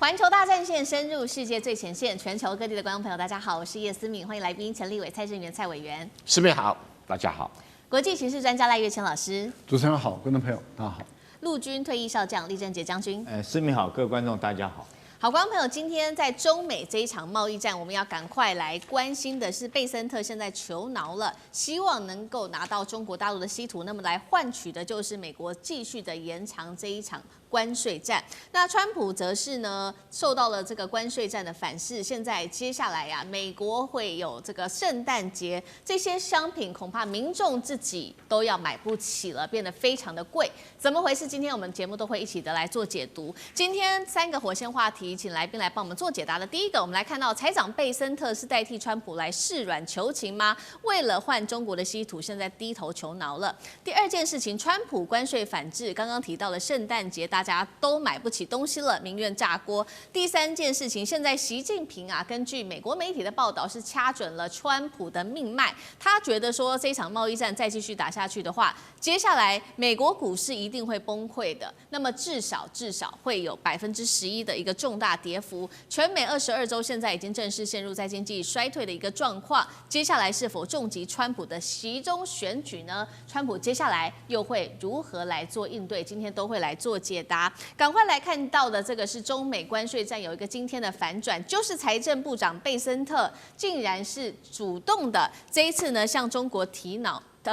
环球大战线深入世界最前线，全球各地的观众朋友，大家好，我是叶思敏，欢迎来宾陈立伟、蔡正元、蔡委员。思敏好，大家好。国际情势专家赖岳谦老师。主持人好，观众朋友大家好。陆军退役少将厉正杰将军。思敏好，各位观众大家好。好，观众朋友，今天在中美这一场贸易战，我们要赶快来关心的是，贝森特现在求饶了，希望能够拿到中国大陆的稀土，那么来换取的就是美国继续的延长这一场关税战。那川普则是呢，受到了这个关税战的反噬，现在接下来呀，美国会有这个圣诞节，这些商品恐怕民众自己都要买不起了，变得非常的贵。怎么回事？今天我们节目都会一起的来做解读。今天3个火线话题，请来宾来帮我们做解答的。第一个，我们来看到财长贝森特是代替川普来示软求情吗？为了换中国的稀土，现在低头求饶了。第二件事情，川普关税反制，刚刚提到了圣诞节，大家都买不起东西了，民怨炸锅。第三件事情，现在习近平啊，根据美国媒体的报道，是掐准了川普的命脉。他觉得说，这场贸易战再继续打下去的话，接下来美国股市一定会崩溃的。那么至少会有11%的一个重大跌幅。全美22州现在已经正式陷入在经济衰退的一个状况。接下来是否重击川普的习中选举呢？川普接下来又会如何来做应对？今天都会来做解答。赶快来看到的这个是中美关税战有一个今天的反转，就是财政部长贝森特竟然是主动的这一次呢向中国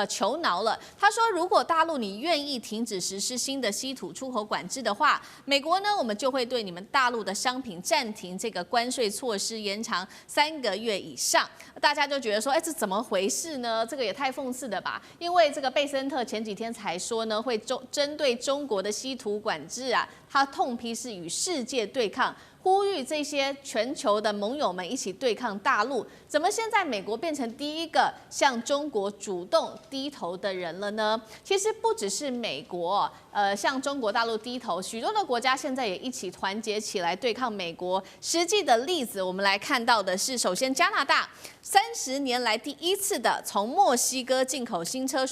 求饶了。他说，如果大陆你愿意停止实施新的稀土出口管制的话，美国呢我们就会对你们大陆的商品暂停这个关税措施，延长3个月以上。大家就觉得说，这怎么回事呢？这个也太讽刺了吧！因为这个贝森特前几天才说呢，会针对中国的稀土管制啊，他痛批是与世界对抗。呼吁这些全球的盟友们一起对抗大陆，怎么现在美国变成第一个向中国主动低头的人了呢？其实不只是美国，向中国大陆低头，许多的国家现在也一起团结起来对抗美国。实际的例子，我们来看到的是，首先加拿大30年来第一次的从墨西哥进口新车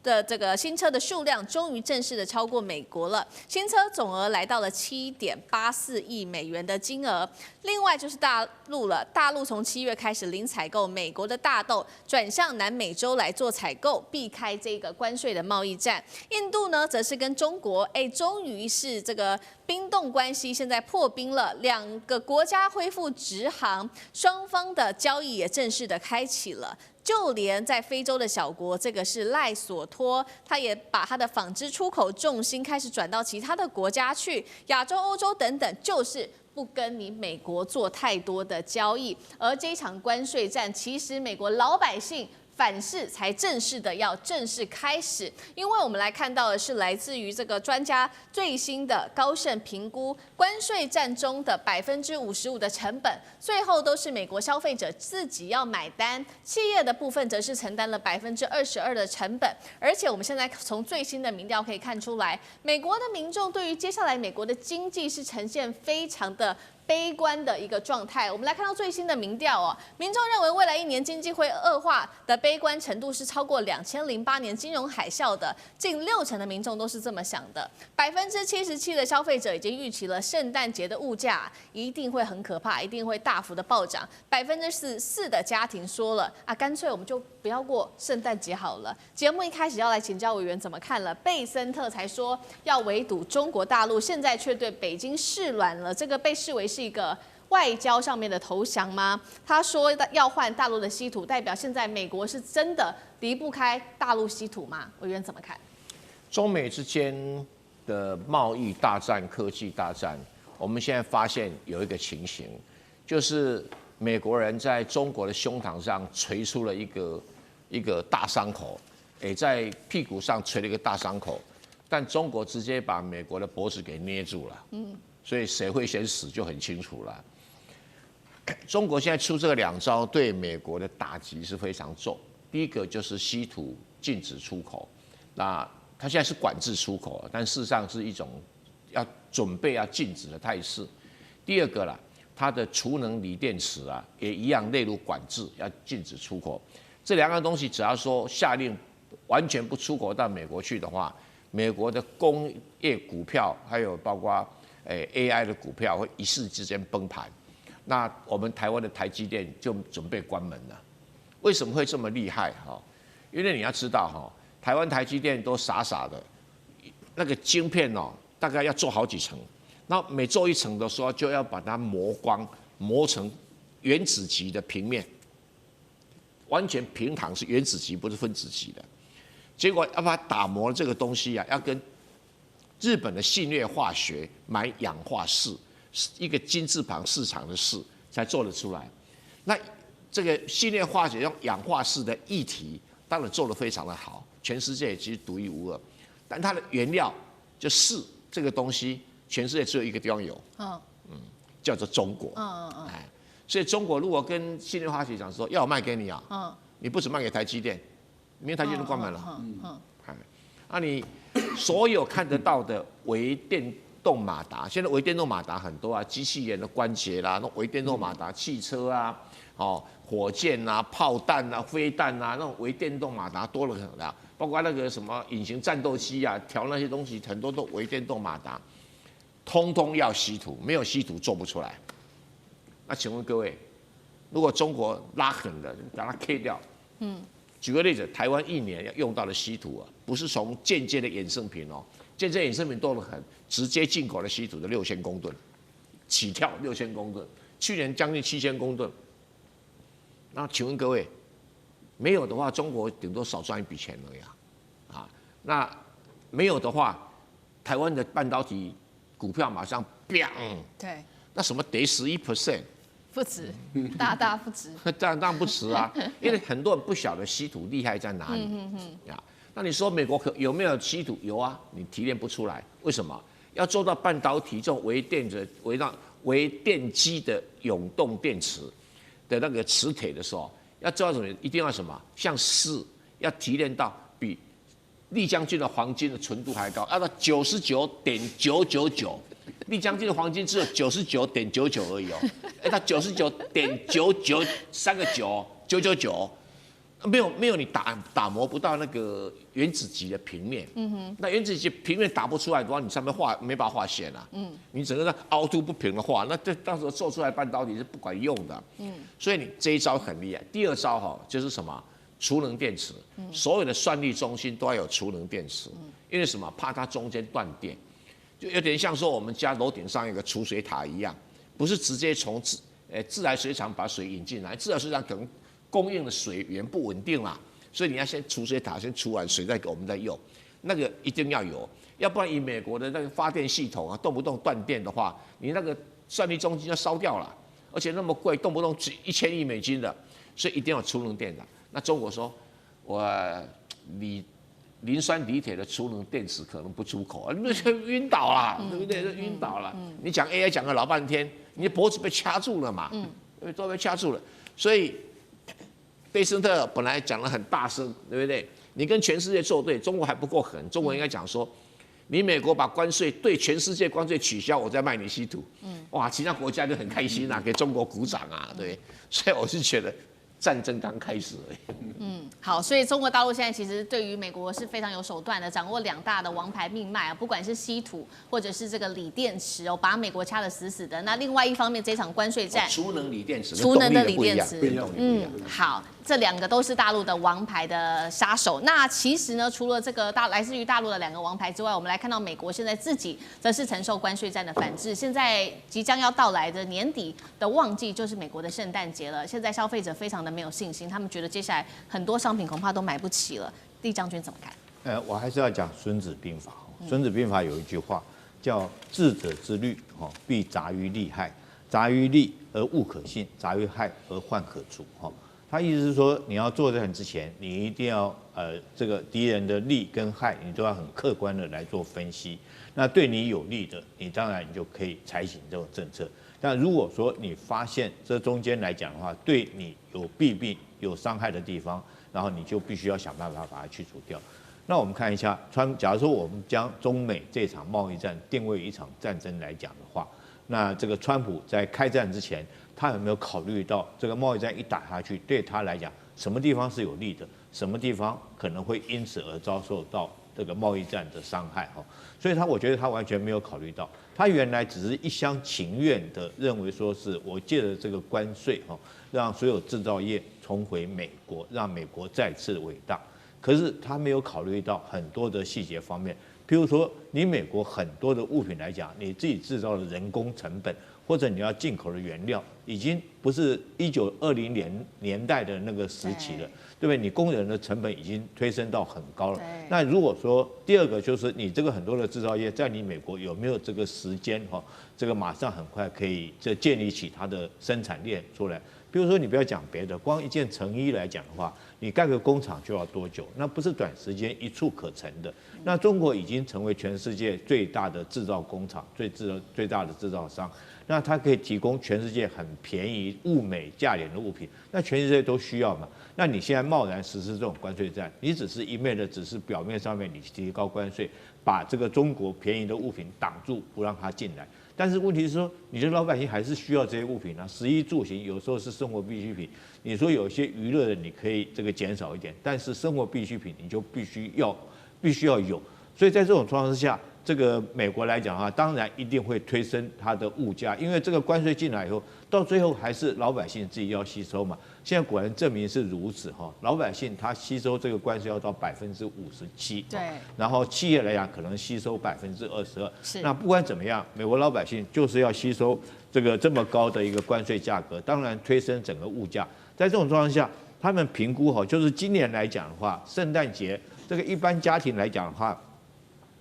的这个新车的数量终于正式的超过美国了，新车总额来到了7.84亿美元的金额。另外就是大陆了，大陆从7月开始零采购美国的大豆，转向南美洲来做采购，避开这个关税的贸易战。印度呢，则是跟中国，终于是这个冰冻关系现在破冰了，2个国家恢复直航，双方的交易也正式的开启了。就连在非洲的小国，这个是赖索托，他也把他的纺织出口重心开始转到其他的国家去，亚洲、欧洲等等，就是不跟你美国做太多的交易。而这一场关税战，其实美国老百姓反噬才正式开始，因为我们来看到的是来自于这个专家最新的高盛评估，关税战中的55%的成本，最后都是美国消费者自己要买单，企业的部分则是承担了22%的成本。而且我们现在从最新的民调可以看出来，美国的民众对于接下来美国的经济是呈现非常的悲观的一个状态。我们来看到最新的民调民众认为未来1年经济会恶化的悲观程度是超过2008年金融海啸的，近60%的民众都是这么想的。77%的消费者已经预期了圣诞节的物价一定会很可怕，一定会大幅的暴涨。44%的家庭说了干脆我们就不要过圣诞节好了。节目一开始要来请教委员怎么看了，贝森特才说要围堵中国大陆，现在却对北京示软了，这个被视为是一个外交上面的投降吗？他说要换大陆的稀土，代表现在美国是真的离不开大陆稀土吗？委员怎么看？中美之间的贸易大战、科技大战，我们现在发现有一个情形，就是美国人在中国的胸膛上捶出了一个大伤口，在屁股上捶了一个大伤口，但中国直接把美国的脖子给捏住了。所以谁会先死就很清楚了。中国现在出这个2招，对美国的打击是非常重。第一个就是稀土禁止出口，那它现在是管制出口，但事实上是一种准备要禁止的态势。第二个啦，它的储能锂电池也一样列入管制，要禁止出口。这2样东西只要说下令完全不出口到美国去的话，美国的工业股票还有包括 AI 的股票会一时之间崩盘，那我们台湾的台积电就准备关门了。为什么会这么厉害哈？因为你要知道哈，台湾台积电都傻傻的，那个晶片哦，大概要做好几层，那每做一层的时候就要把它磨光，磨成原子级的平面，完全平躺是原子级，不是分子级的。结果要把它打磨这个东西啊，要跟日本的信越化学买氧化铯，一个金字旁市场的铯才做得出来。那这个信越化学用氧化铯的液体，当然做得非常的好，全世界其实独一无二。但它的原料就铯这个东西，全世界只有一个地方有，叫做中国。所以中国如果跟信越化学讲说要我卖给你啊，你不只卖给台积电，明天台积电关门了。那你所有看得到的微电动马达，现在微电动马达很多啊，机器人的关节啦，那微电动马达，汽车啊，火箭啊、炮弹啊、飞弹啊，那种微电动马达多了很多，包括那个什么隐形战斗机啊，调那些东西，很多都微电动马达，通通要稀土，没有稀土做不出来。那请问各位，如果中国拉狠了，把它 K 掉，举个例子，台湾一年要用到的稀土啊，不是从间接的衍生品哦，间接衍生品多得很，直接进口的稀土的6000公吨，起跳6000公吨，去年将近7000公吨。那请问各位，没有的话，中国顶多少赚一笔钱而已啊，那没有的话，台湾的半导体股票马上砰，对，那什么跌11%。不值，大不值。当然不值啊，因为很多人不晓得稀土厉害在哪里。那你说美国有没有稀土？有啊，你提炼不出来，为什么？要做到半导体这种微电机的永动电池的那个磁铁的时候，要做到什么？一定要什么？像铯要提炼到比丽江郡的黄金的纯度还高，要到99.999。丽江郡的黄金只有99.99而已哦，它99.99三个9，999，没有你打磨不到那个原子级的平面，那原子级平面打不出来的话，你上面没办法画线啊，你整个凹凸不平的画，那这到时候做出来半导体是不管用的，所以你这一招很厉害。第二招就是什么？储能电池，所有的算力中心都要有储能电池，因为什么？怕它中间断电。就有点像说我们家楼顶上有个储水塔一样，不是直接从自来水厂把水引进来，自来水厂可能供应的水源不稳定啦，所以你要先储水塔先储完水再给我们再用，那个一定要有，要不然以美国的那个发电系统啊，动不动断电的话，你那个算力中心要烧掉了，而且那么贵，动不动1000亿美金的，所以一定要有储能电的。那中国说，磷酸锂铁的储能电池可能不出口，那就晕倒了，对不对？就晕倒了。你讲 AI 讲了老半天，你的脖子被掐住了嘛？都被掐住了。所以贝森特本来讲得很大声，对不对？你跟全世界作对，中国还不够狠，中国应该讲说，你美国把关税对全世界关税取消，我再卖你稀土。哇，其他国家就很开心啊，给中国鼓掌啊，对。所以我是觉得。战争刚开始而已。好，所以中国大陆现在其实对于美国是非常有手段的，掌握2大的王牌命脉啊，不管是稀土或者是这个锂电池哦，把美国掐得死死的。那另外一方面，这场关税战，储能锂电池，储能的锂电池，好，这2个都是大陆的王牌的杀手。那其实呢，除了这个来自于大陆的2个王牌之外，我们来看到美国现在自己则是承受关税战的反制。现在即将要到来的年底的旺季就是美国的圣诞节了，现在消费者非常的没有信心，他们觉得接下来很多商品恐怕都买不起了。厉将军怎么看？我还是要讲《孙子兵法》。《孙子兵法》有一句话叫“智者之虑，必杂于利害；杂于利而物可信，杂于害而患可除。”他意思是说，你要做这很之前，你一定要这个敌人的利跟害，你都要很客观的来做分析。那对你有利的，你当然你就可以采取这种政策。但如果说你发现这中间来讲的话，对你有弊病、有伤害的地方，然后你就必须要想办法把它去除掉。那我们看一下，假如说我们将中美这场贸易战定位一场战争来讲的话，那这个川普在开战之前，他有没有考虑到这个贸易战一打下去，对他来讲什么地方是有利的，什么地方可能会因此而遭受到这个贸易战的伤害哈。所以我觉得他完全没有考虑到，他原来只是一厢情愿的认为说是我借着这个关税哈，让所有制造业重回美国，让美国再次伟大。可是他没有考虑到很多的细节方面，譬如说你美国很多的物品来讲，你自己制造的人工成本，或者你要进口的原料，已经不是1920年代的那个时期了，对不对？你工人的成本已经推升到很高了。那如果说第二个就是你这个很多的制造业在你美国有没有这个时间哈，这个马上很快可以建立起它的生产链出来。比如说你不要讲别的，光一件成衣来讲的话，你盖个工厂就要多久？那不是短时间一触可成的。那中国已经成为全世界最大的制造工厂，最大的制造商。那它可以提供全世界很便宜、物美价廉的物品，那全世界都需要嘛？那你现在贸然实施这种关税战，你只是一昧的，只是表面上面你提高关税，把这个中国便宜的物品挡住，不让它进来。但是问题是说，你的老百姓还是需要这些物品啊，食衣住行有时候是生活必需品。你说有些娱乐的你可以这个减少一点，但是生活必需品你就必须要有。所以在这种状况之下，这个美国来讲啊，当然一定会推升它的物价，因为这个关税进来以后，到最后还是老百姓自己要吸收嘛。现在果然证明是如此哈，老百姓他吸收这个关税要到57%，对，然后企业来讲可能吸收22%。那不管怎么样，美国老百姓就是要吸收这么高的一个关税价格，当然推升整个物价。在这种状况下，他们评估哈，就是今年来讲的话，圣诞节这个一般家庭来讲的话，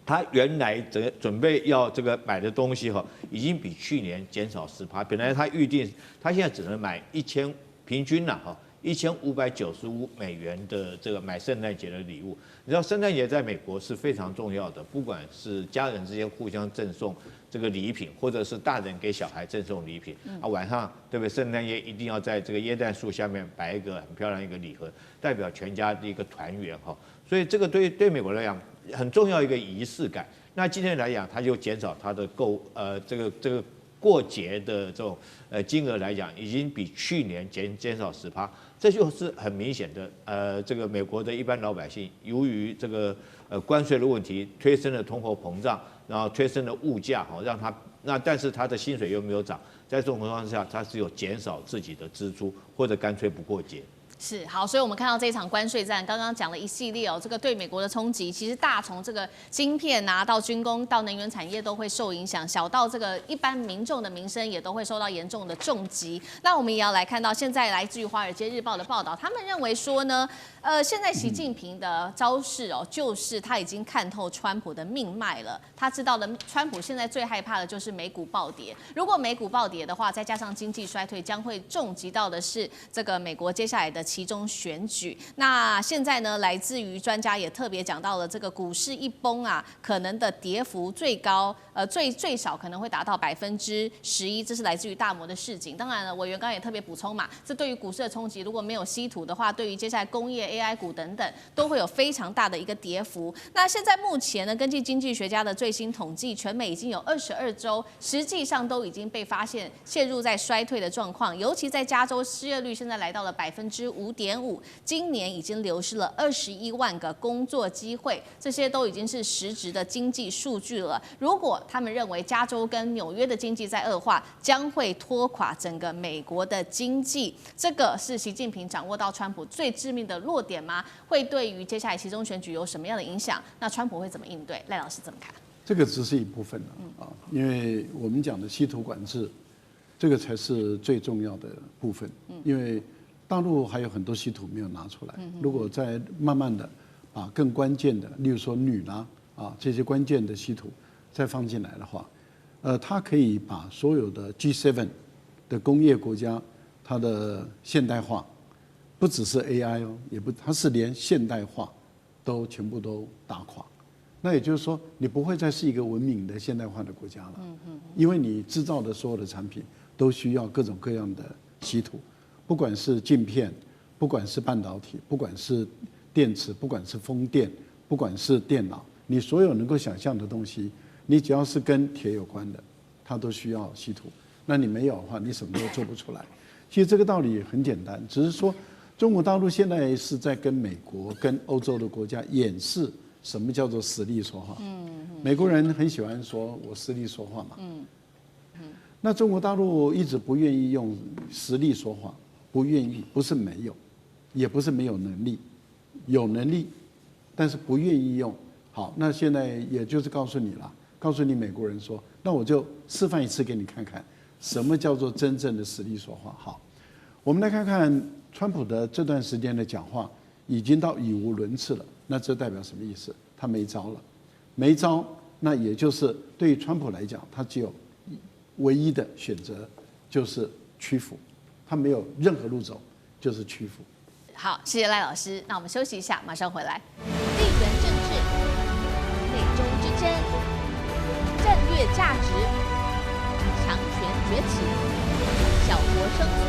他原来准备要这个买的东西哈，已经比去年减少10%。本来他预定，他现在只能买平均啦哈，$1595的这个买圣诞节的礼物。你知道圣诞节在美国是非常重要的，不管是家人之间互相赠送这个礼品，或者是大人给小孩赠送礼品，晚上对不对？圣诞夜一定要在这个耶诞树下面摆一个很漂亮一个礼盒，代表全家的一个团圆哈。所以这个对美国来讲很重要一个仪式感。那今天来讲，它就减少它的这个过节的这种金额来讲，已经比去年减少10%，这就是很明显的这个美国的一般老百姓由于这个关税的问题推升了通货膨胀，然后推升了物价哈，让他但是他的薪水又没有涨，在这种情况下，他只有减少自己的支出，或者干脆不过节。是好，所以我们看到这一场关税战，刚刚讲了一系列哦，这个对美国的冲击，其实大从这个晶片啊，到军工，到能源产业都会受影响，小到这个一般民众的民生也都会受到严重的重击。那我们也要来看到，现在来自于《华尔街日报》的报道，他们认为说呢，现在习近平的招式哦，就是他已经看透川普的命脉了，他知道了川普现在最害怕的就是美股暴跌，如果美股暴跌的话，再加上经济衰退，将会重击到的是这个美国接下来的期中选举。那现在呢，来自于专家也特别讲到了，这个股市一崩啊，可能的跌幅最高，最少可能会达到11%，这是来自于大摩的市井。当然了，委员刚刚也特别补充嘛，这对于股市的冲击，如果没有稀土的话，对于接下来工业、AI 股等等，都会有非常大的一个跌幅。那现在目前呢，根据经济学家的最新统计，全美已经有22周，实际上都已经被发现陷入在衰退的状况，尤其在加州，失业率现在来到了5.5%，今年已经流失了21万个工作机会，这些都已经是实质的经济数据了。如果他们认为加州跟纽约的经济在恶化，将会拖垮整个美国的经济，这个是习近平掌握到川普最致命的弱点吗？会对于接下来期中选举有什么样的影响？那川普会怎么应对？赖老师怎么看？这个只是一部分啊，因为我们讲的稀土管制，这个才是最重要的部分。因为大陆还有很多稀土没有拿出来，如果再慢慢的把更关键的，例如说铝啦这些关键的稀土再放进来的话，它可以把所有的 G7 的工业国家它的现代化，不只是 AI 哦，它是连现代化都全部都打垮。那也就是说，你不会再是一个文明的现代化的国家了，因为你制造的所有的产品都需要各种各样的稀土，不管是镜片，不管是半导体，不管是电池，不管是风电，不管是电脑，你所有能够想象的东西，你只要是跟铁有关的，它都需要稀土。那你没有的话，你什么都做不出来。其实这个道理很简单，只是说中国大陆现在是在跟美国、跟欧洲的国家演示什么叫做实力说话。美国人很喜欢说我实力说话嘛。那中国大陆一直不愿意用实力说话，不愿意，不是没有，也不是没有能力，有能力，但是不愿意用。好，那现在也就是告诉你了，告诉你美国人说，那我就示范一次给你看看，什么叫做真正的实力说话。好，我们来看看川普的这段时间的讲话，已经到语无伦次了。那这代表什么意思？他没招了，没招，那也就是对于川普来讲，他只有唯一的选择就是屈服，他没有任何路走，就是屈服。好，谢谢赖老师。那我们休息一下，马上回来。地缘政治、美中之争、战略价值、强权崛起、小国生存，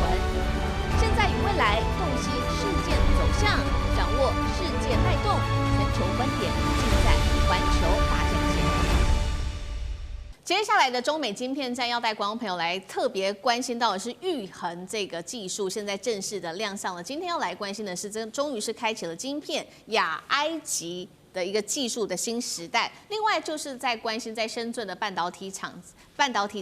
现在与未来洞悉事件走向，掌握世界脉动，全球观点尽在环球大战线。接下来的中美晶片战要带观众朋友来特别关心到的是玉衡这个技术，现在正式的亮相了。今天要来关心的是，这终于是开启了晶片亚埃及的一个技术的新时代。另外就是在关心在深圳的半导体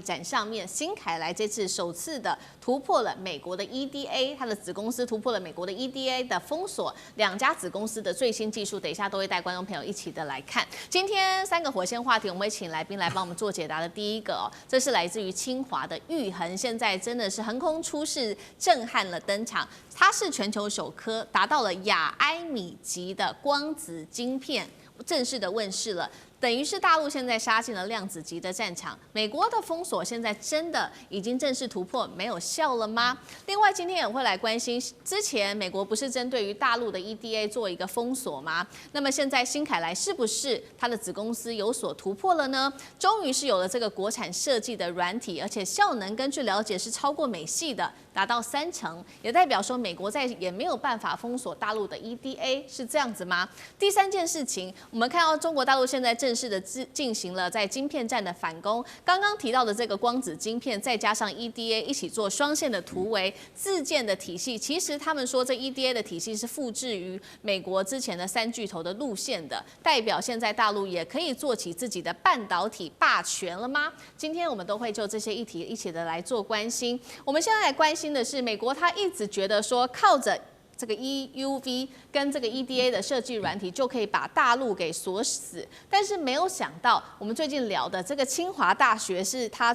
展上面，新凯莱这次首次的突破了美国的 EDA， 它的子公司突破了美国的 EDA 的封锁，两家子公司的最新技术，等一下都会带观众朋友一起的来看。今天3个火线话题，我们会请来宾来帮我们做解答的。第一个哦，这是来自于清华的玉衡，现在真的是横空出世，震撼了登场。它是全球首颗达到了亚埃米级的光子晶片，正式的问世了。等于是大陆现在杀进了量子级的战场，美国的封锁现在真的已经正式突破，没有效了吗？另外，今天也会来关心，之前美国不是针对于大陆的 EDA 做一个封锁吗？那么现在新凯莱是不是它的子公司有所突破了呢？终于是有了这个国产设计的软体，而且效能根据了解是超过美系的，达到30%，也代表说美国再也没有办法封锁大陆的 EDA， 是这样子吗？第三件事情，我们看到中国大陆现在正式的进行了在晶片战的反攻。刚刚提到的这个光子晶片，再加上 EDA 一起做双线的突围自建的体系，其实他们说这 EDA 的体系是复制于美国之前的3巨头的路线的，代表现在大陆也可以做起自己的半导体霸权了吗？今天我们都会就这些议题一起的来做关心。我们现在来关心的是，美国他一直觉得说靠着这个 EUV 跟这个 EDA 的设计软体就可以把大陆给锁死，但是没有想到，我们最近聊的这个清华大学是它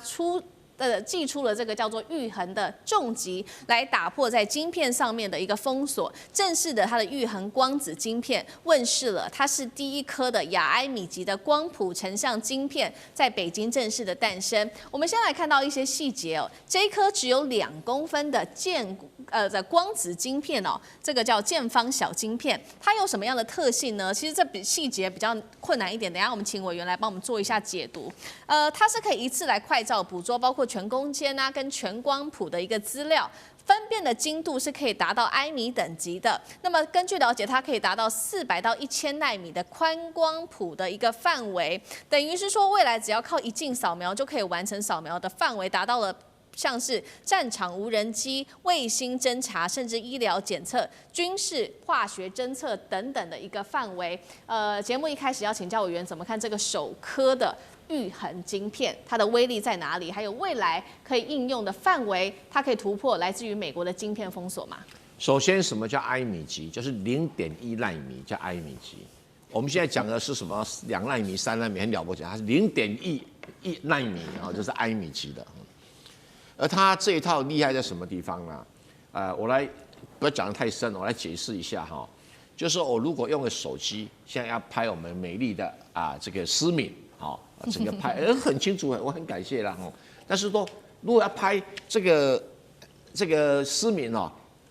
寄出了这个叫做玉衡的重击，来打破在晶片上面的一个封锁。正式的，它的玉衡光子晶片问世了，它是第一颗的亚埃米级的光谱成像晶片，在北京正式的诞生。我们先来看到一些细节哦，这一颗只有2公分的的光子晶片哦，这个叫见方小晶片，它有什么样的特性呢？其实这细节比较困难一点，等一下我们请委员来帮我们做一下解读。它是可以一次来快照捕捉，包括全空间啊跟全光谱的一个资料，分辨的精度是可以达到埃米等级的。那么根据了解，它可以达到400到1000奈米的宽光谱的一个范围，等于是说未来只要靠一镜扫描就可以完成扫描的范围，达到了像是战场无人机、卫星侦察，甚至医疗检测、军事化学侦测等等的一个范围。节目一开始要请教委员怎么看这个首颗的玉衡晶片，它的威力在哪里？还有未来可以应用的范围，它可以突破来自于美国的晶片封锁吗？首先，什么叫埃米级？就是0.1奈米叫埃米级。我们现在讲的是什么？2奈米、3奈米很了不起，它是0.1奈米啊，这是埃米级的。而它这一套厉害在什么地方呢？我来不要讲得太深，我来解释一下哈。就是我如果用个手机，现在要拍我们美丽的这个思敏，好，整个拍很清楚，我很感谢啦哈。但是说如果要拍这个思敏哦，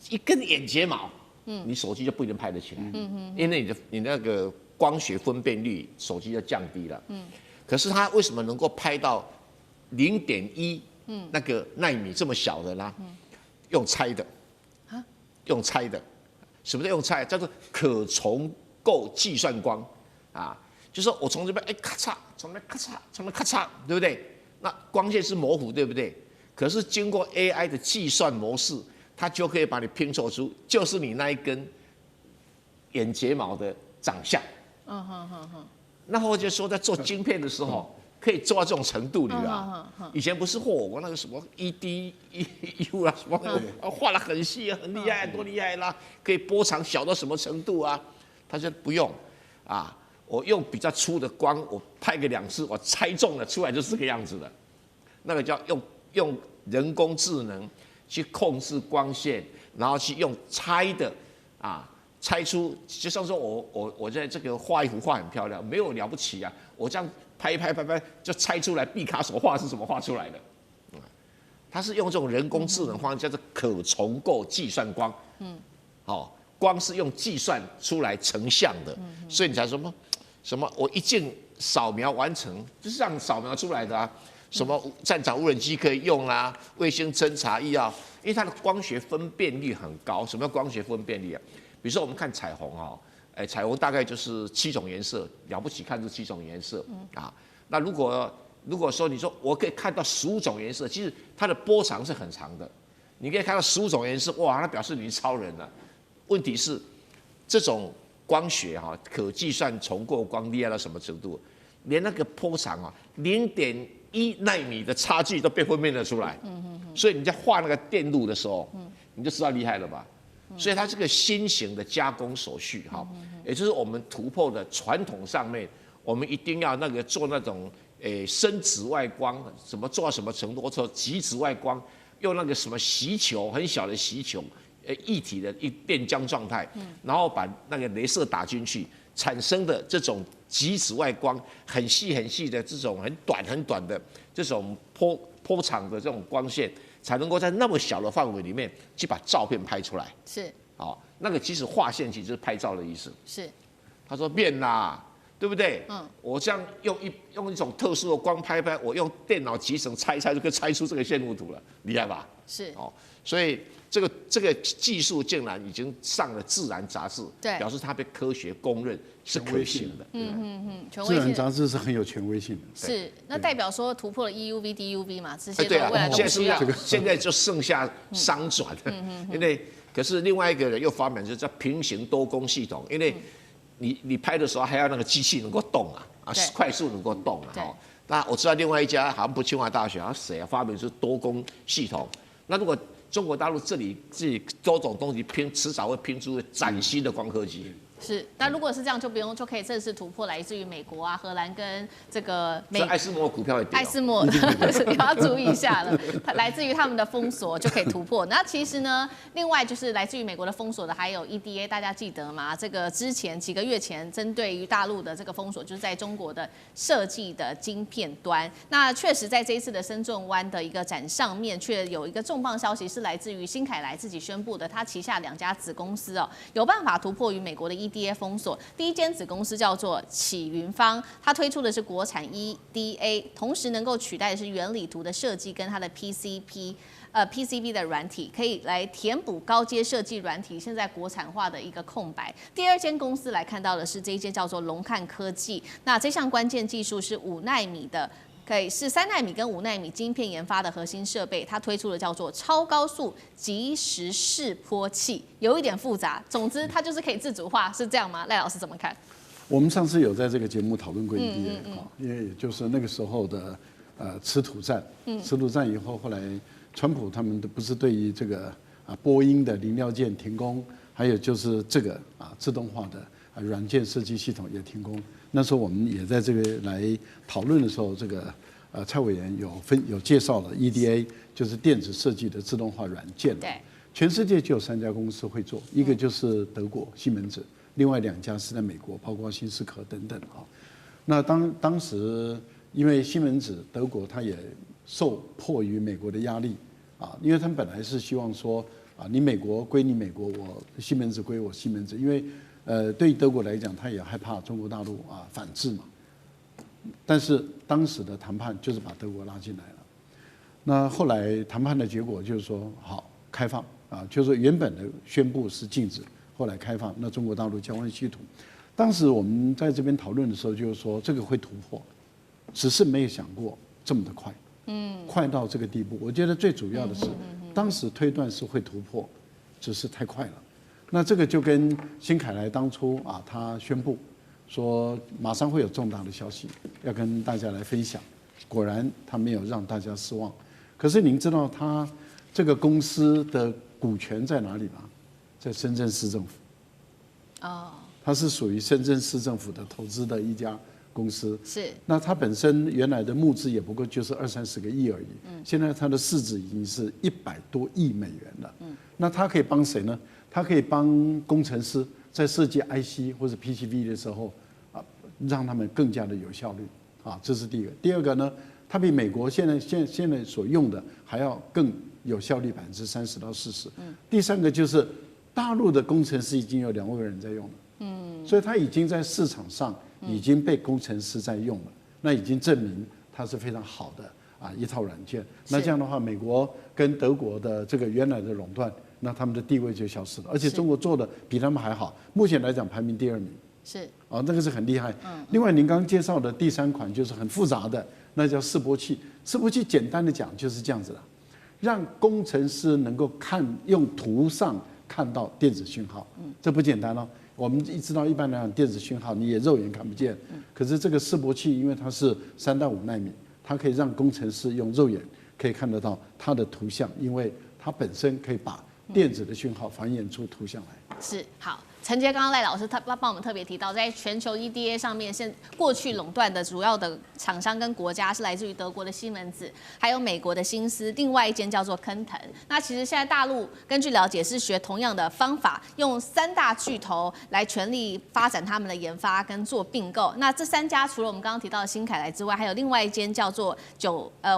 一根眼睫毛，你手机就不一定拍得起来，因为你那个光学分辨率手机就降低了，可是它为什么能够拍到0.1那个奈米这么小的呢？用猜的，用猜的，什么叫用猜？叫做可重构计算光啊，就是我从这边咔嚓，从那咔嚓，从那咔嚓，对不对？那光线是模糊，对不对？可是经过 AI 的计算模式，它就可以把你拼凑出就是你那一根眼睫毛的长相。那或者说在做晶片的时候，可以做到这种程度里啊。以前不是我那个什么 EDU 啊，什么画得很细很厉害，多厉害啦，可以波长小到什么程度啊？他说不用啊，我用比较粗的光，我拍个2次，我猜中了，出来就是这个样子的。那个叫用人工智能去控制光线，然后去用猜的啊。猜出，就像说我在这个画一幅画很漂亮，没有了不起啊，我这样拍，就猜出来毕卡索画是怎么画出来的。它是用这种人工智能方式，叫做可重构计算光。好，光是用计算出来成像的，所以你才什么我一键扫描完成，就是这样扫描出来的啊。什么战场无人机可以用啦，卫星侦察仪啊，因为它的光学分辨率很高。什么叫光学分辨率啊？比如说我们看彩虹彩虹大概就是7种颜色，了不起看出7种颜色啊。那如果说你说我可以看到15种颜色，其实它的波长是很长的。你可以看到15种颜色，哇，那表示你是超人了。问题是这种光学可计算重构光厉害到什么程度？连那个波长0.1奈米的差距都被分辨得出来。所以你在画那个电路的时候，你就知道厉害了吧？所以它这个新型的加工手续也就是我们突破的传统上面，我们一定要做那种深紫外光，怎么做到什么程度？或者极紫外光，用那个什么锡球，很小的锡球，液体的电浆状态，然后把那个雷射打进去，产生的这种极紫外光，很细的这种很短的这种波长的这种光线。才能够在那么小的范围里面去把照片拍出来。是，那个其实画线其实就是拍照的意思。是，他说变啦，对不对？我这样用一种特殊的光拍，我用电脑集成猜就可以猜出这个线路图了，厉害吧？是，所以这个技术竟然已经上了《自然》杂志，对，表示它被科学公认是可行的。自然杂志是很有权威性的。是，那代表说突破了 EUV、DUV 嘛，这些都未来都需要。现在就剩下商转了，因为可是另外一个人又发明就是叫平行多工系统，因为你拍的时候还要那个机器能够动快速能够动那我知道另外一家好像不清华大学，谁发明是多工系统。那如果中国大陆自己多种东西迟早会拼出崭新的光刻机。是，那如果是这样，就可以正式突破来自于美国荷兰跟这个艾斯摩股票也跌。艾斯摩要注意一下了，来自于他们的封锁就可以突破。那其实呢，另外就是来自于美国的封锁的还有 EDA， 大家记得吗？这个之前几个月前针对于大陆的这个封锁，就是在中国的设计的晶片端。那确实在这一次的深圳湾的一个展上面，却有一个重磅消息是来自于新凯莱自己宣布的，他旗下2家子公司有办法突破于美国的EDA 封锁。第一间子公司叫做启云方，它推出的是国产 EDA， 同时能够取代的是原理图的设计跟它的 PCB 的软体，可以来填补高阶设计软体现在国产化的一个空白。第二间公司来看到的是这一间叫做龙汉科技，那这项关键技术是5奈米的。可以是3奈米跟5奈米晶片研发的核心设备，它推出的叫做超高速即时示波器，有一点复杂。总之，它就是可以自主化，是这样吗？赖老师怎么看？我们上次有在这个节目讨论过EDA因为也就是那个时候的吃土战，吃土战以后，后来川普他们不是对于这个波音的零料件停工，还有就是这个自动化的软件设计系统也停工。那时候我们也在这个来讨论的时候，这个蔡委员有介绍了 EDA， 就是电子设计的自动化软件。对，全世界就有3家公司会做，一个就是德国西门子，另外2家是在美国，包括新思科等等那当时因为西门子德国它也受迫于美国的压力因为他们本来是希望说你美国归你美国，我西门子归我西门子，因为对于德国来讲，他也害怕中国大陆反制嘛。但是当时的谈判就是把德国拉进来了。那后来谈判的结果就是说，好开放就是说原本的宣布是禁止，后来开放，那中国大陆交换稀土。当时我们在这边讨论的时候，就是说这个会突破，只是没有想过这么的快，快到这个地步。我觉得最主要的是，当时推断是会突破，只是太快了。那这个就跟新凯莱当初他宣布说马上会有重大的消息要跟大家来分享。果然，他没有让大家失望。可是您知道他这个公司的股权在哪里吗？在深圳市政府。哦。它是属于深圳市政府的投资的一家公司。是。那它本身原来的募资也不过就是20-30个亿而已。现在它的市值已经是100多亿美元了。那它可以帮谁呢？它可以帮工程师在设计 IC 或者 PCB 的时候啊，让他们更加的有效率。啊，这是第一个。第二个呢，它比美国现在所用的还要更有效率30%到40%。第三个就是大陆的工程师已经有2万个人在用了。所以它已经在市场上已经被工程师在用了，那已经证明它是非常好的啊一套软件。那这样的话，美国跟德国的这个原来的垄断，那他们的地位就消失了。而且中国做的比他们还好，目前来讲排名第2名。是啊，那个是很厉害。另外，您刚刚介绍的第3款就是很复杂的，那叫示波器。示波器简单的讲就是这样子的，让工程师能够用图上看到电子讯号。这不简单哦。我们知道，一般来讲，电子讯号你也肉眼看不见，可是这个示波器，因为它是3到5奈米，它可以让工程师用肉眼可以看得到它的图像，因为它本身可以把电子的讯号还原出图像来。是好。承接刚刚赖老师他帮我们特别提到，在全球 EDA 上面，过去垄断的主要的厂商跟国家是来自于德国的西门子，还有美国的新思，另外一间叫做坑腾。那其实现在大陆根据了解是学同样的方法，用3大巨头来全力发展他们的研发跟做并购。那这3家除了我们刚刚提到的新凯来之外，还有另外一间叫做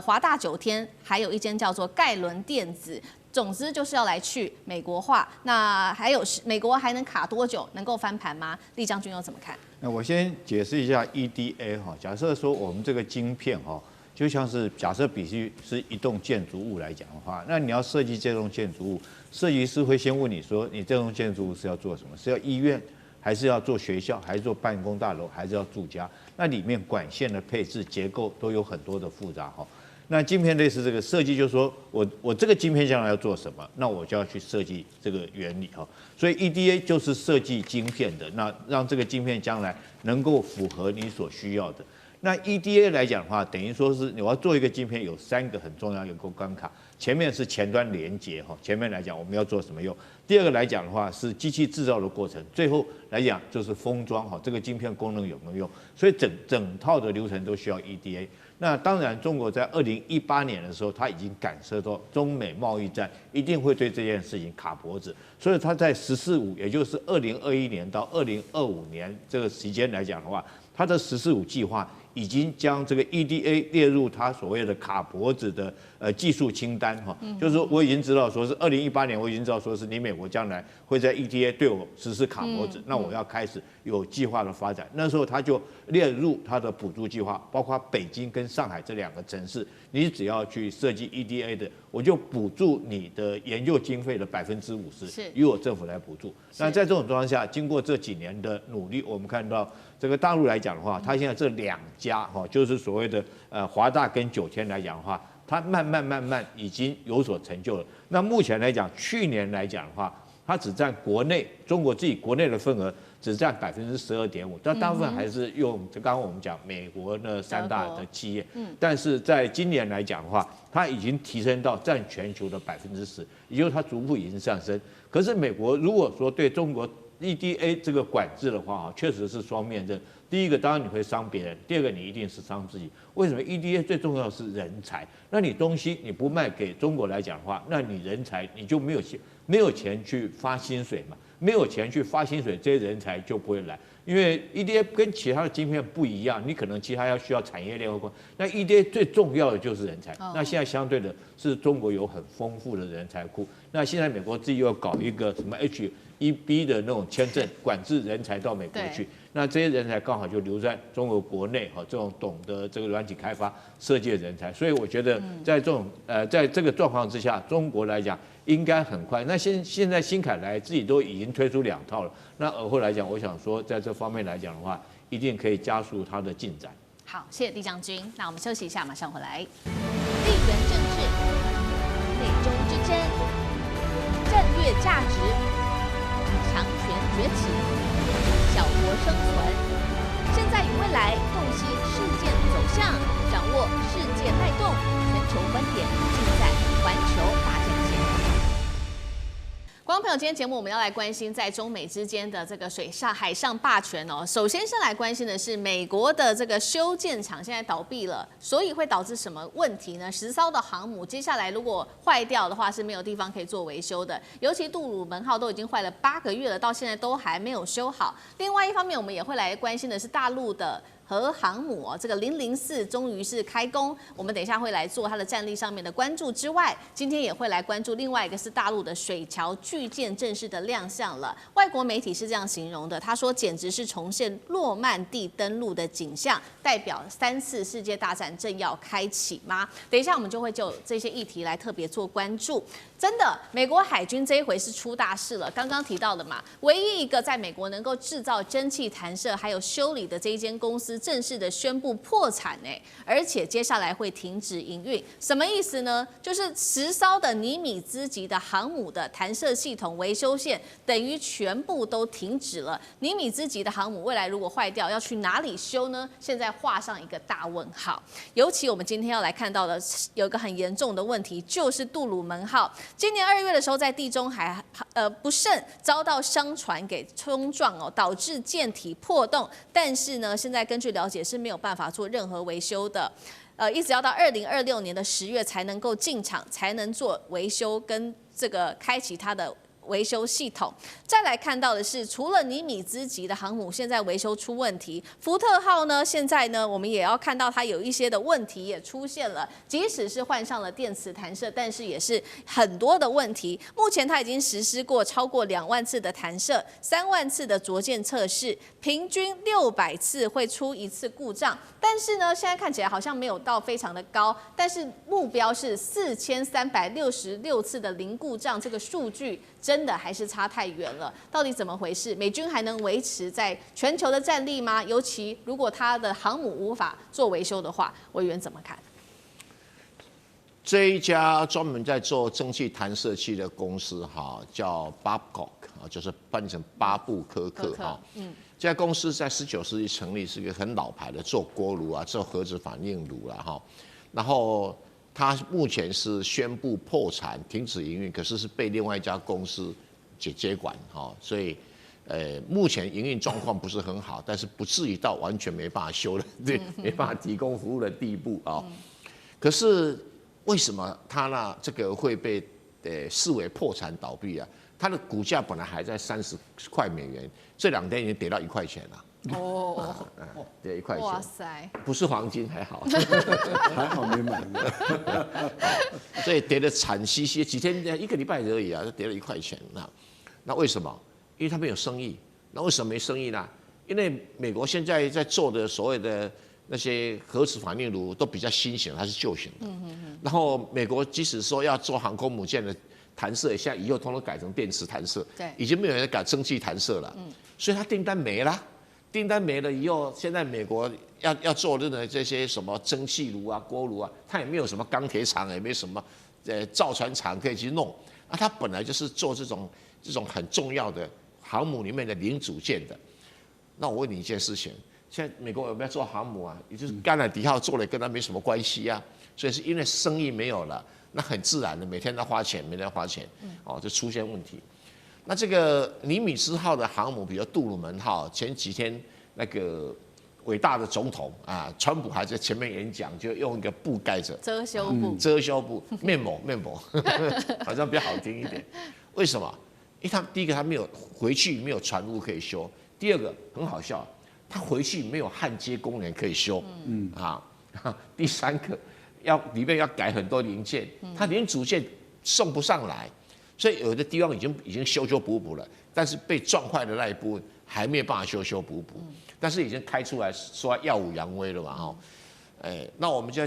华大9天，还有一间叫做盖伦电子。总之就是要来去美国化，那还有美国还能卡多久？能够翻盘吗？厉将军又怎么看？那我先解释一下 EDA 哈。假设说我们这个晶片哈，就像是假设必须是一栋建筑物来讲的话，那你要设计这栋建筑物，设计师会先问你说，你这栋建筑物是要做什么？是要医院，还是要做学校，还是做办公大楼，还是要住家？那里面管线的配置结构都有很多的复杂哈。那晶片类似这个设计，就是说我这个晶片将来要做什么，那我就要去设计这个原理哈。所以 EDA 就是设计晶片的，那让这个晶片将来能够符合你所需要的。那 EDA 来讲的话，等于说是你要做一个晶片，有3个很重要的关卡。前面是前端连接哈，前面来讲我们要做什么用。第2个来讲的话是机器制造的过程，最后来讲就是封装哈，这个晶片功能有没有用？所以整套的流程都需要 EDA。那当然，中国在2018年的时候，他已经感受到中美贸易战一定会对这件事情卡脖子，所以他在“14-5”，也就是2021年到2025年这个时间来讲的话，他的“14-5”计划已经将这个 EDA 列入他所谓的卡脖子的技术清单哈，就是说我已经知道说是2018年，我已经知道说是你美国将来会在 EDA 对我实施卡脖子，那我要开始有计划的发展。那时候他就列入他的补助计划，包括北京跟上海这2个城市，你只要去设计 EDA 的，我就补助你的研究经费的50%，由我政府来补助。那在这种状况下，经过这几年的努力，我们看到这个大陆来讲的话，它现在这2家哈，就是所谓的华大跟9天来讲的话，它慢慢已经有所成就了。那目前来讲，去年来讲的话，它只占国内中国自己国内的份额只占12.5%，但大部分还是用刚刚我们讲美国那3大的企业。但是在今年来讲的话，它已经提升到占全球的10%，也就是它逐步已经上升。可是美国如果说对中国 EDA 这个管制的话，确实是双面刃。第一个，当然你会伤别人；第2个，你一定是伤自己。为什么 EDA 最重要的是人才？那你东西你不卖给中国来讲的话，那你人才你就没有钱去发薪水嘛？没有钱去发薪水，这些人才就不会来。因为 EDA 跟其他的晶片不一样，你可能其他需要产业链或那 EDA 最重要的就是人才。那现在相对的是中国有很丰富的人才库。那现在美国自己又要搞一个什么 H1B 的那种签证，管制人才到美国去。那这些人才刚好就留在中国国内哈，这种懂得这个软体开发设计的人才。所以我觉得在这种在这个状况之下，中国来讲应该很快。那现在新凯来自己都已经推出2套了，那而后来讲，我想说在这方面来讲的话，一定可以加速它的进展。好，谢谢厉将军。那我们休息一下，马上回来。地缘政治、美中之争、战略价值、强权崛起、小国生存，未来，洞悉事件走向，掌握世界脉动，全球观点尽在环球大战线。观众朋友，今天节目我们要来关心在中美之间的这个海上霸权哦。首先是来关心的是美国的这个修建厂现在倒闭了，所以会导致什么问题呢？10艘的航母接下来如果坏掉的话是没有地方可以做维修的，尤其杜鲁门号都已经坏了8个月了，到现在都还没有修好。另外一方面，我们也会来关心的是大陆的核航母哦，这个004终于是开工，我们等一下会来做它的战力上面的关注之外，今天也会来关注另外一个是大陆的水桥巨舰正式的亮相了。外国媒体是这样形容的，他说简直是重现诺曼底登陆的景象，代表3次世界大战正要开启吗？等一下我们就会就这些议题来特别做关注。真的，美国海军这一回是出大事了。刚刚提到的嘛，唯一一个在美国能够制造蒸汽弹射还有修理的这一间公司，正式的宣布破产而且接下来会停止营运。什么意思呢？就是10艘的尼米兹级的航母的弹射系统维修线等于全部都停止了。尼米兹级的航母未来如果坏掉，要去哪里修呢？现在画上一个大问号。尤其我们今天要来看到的有一个很严重的问题，就是杜鲁门号。今年2月的时候，在地中海不慎遭到商船给冲撞哦，导致舰体破洞。但是呢，现在根据了解是没有办法做任何维修的，一直要到2026年的10月才能够进场，才能做维修跟这个开启它的维修系统。再来看到的是，除了尼米兹级的航母现在维修出问题，福特号呢，现在呢我们也要看到它有一些的问题也出现了，即使是换上了电磁弹射，但是也是很多的问题。目前它已经实施过超过2万次的弹射，3万次的着舰测试，平均600次会出1次故障。但是呢，现在看起来好像没有到非常的高，但是目标是4366次的零故障，这个数据真的还是差太远了。到底怎么回事？美军还能维持在全球的战力吗？尤其如果它的航母无法做维修的话，委员怎么看？这一家专门在做蒸汽弹射器的公司叫 Babcock 就是翻译成巴布科克这家公司在19世纪成立，是一个很老牌的，做锅炉做核子反应炉然后它目前是宣布破产、停止营运，可是被另外一家公司接管所以目前营运状况不是很好，但是不至于到完全没办法修的，没办法提供服务的地步可是为什么它这个会被视为破产倒闭啊？它的股价本来还在30块美元，这2天已经跌到1块钱了。跌1块钱，哇塞，不是黄金还好，还好没买。所以跌得惨兮兮，几天1个礼拜而已就跌了1块钱那为什么？因为他没有生意。那为什么没生意呢？因为美国现在在做的所谓的那些核子反应炉都比较新型，它是旧型的。然后美国即使说要做航空母舰的弹射，现在以后通通改成电磁弹射，已经没有人改蒸汽弹射了。所以它订单没了。订单没了以后，现在美国要做的这些什么蒸汽炉锅炉它也没有什么钢铁厂，也没什么造船厂可以去弄。它本来就是做这种很重要的航母里面的零组件的。那我问你一件事情，现在美国有没有做航母也就是甘乃迪号做了，跟它没什么关系所以是因为生意没有了，那很自然的每天都花钱，每天花钱，就出现问题。那这个尼米兹号的航母，比如杜鲁门号，前几天那个伟大的总统川普还在前面演讲，就用一个布盖着遮羞布，面膜，好像比较好听一点。为什么？因为他第一个他没有回去没有船坞可以修，第二个很好笑，他回去没有焊接工人可以修，第三个里面要改很多零件，他零组件送不上来。所以有的地方已经修补了，但是被撞坏的那一部分还没有办法修补，但是已经开出来说耀武扬威了嘛那我们就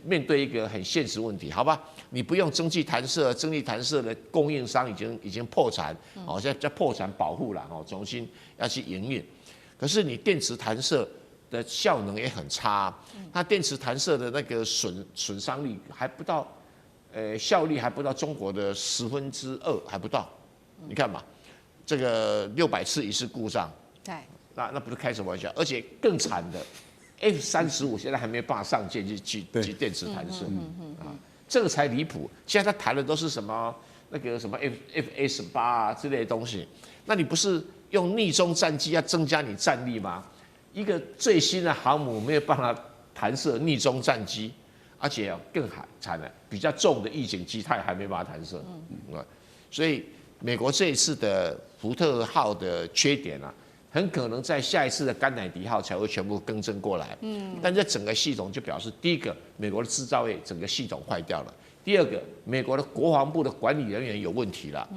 面对一个很现实问题，好吧？你不用蒸汽弹射的供应商已经破产，现在在破产保护了重新要去营运，可是你电磁弹射的效能也很差，它电磁弹射的那个损伤率还不到。效率还不到中国的2%还不到，你看嘛，这个600次1次故障，对那不是开什么玩笑？而且更惨的，F-35现在还没办法上舰去电磁弹射，这个才离谱。现在他谈的都是什么那个什么 F-18啊之类的东西，那你不是用逆中战机要增加你战力吗？一个最新的航母没有办法弹射逆中战机，而且更惨了，比较重的预警机它也还没办法弹射，所以美国这一次的福特号的缺点啊，很可能在下一次的甘乃迪号才会全部更正过来。但这整个系统就表示，第一个，美国的制造业整个系统坏掉了；第二个，美国的国防部的管理人员有问题了。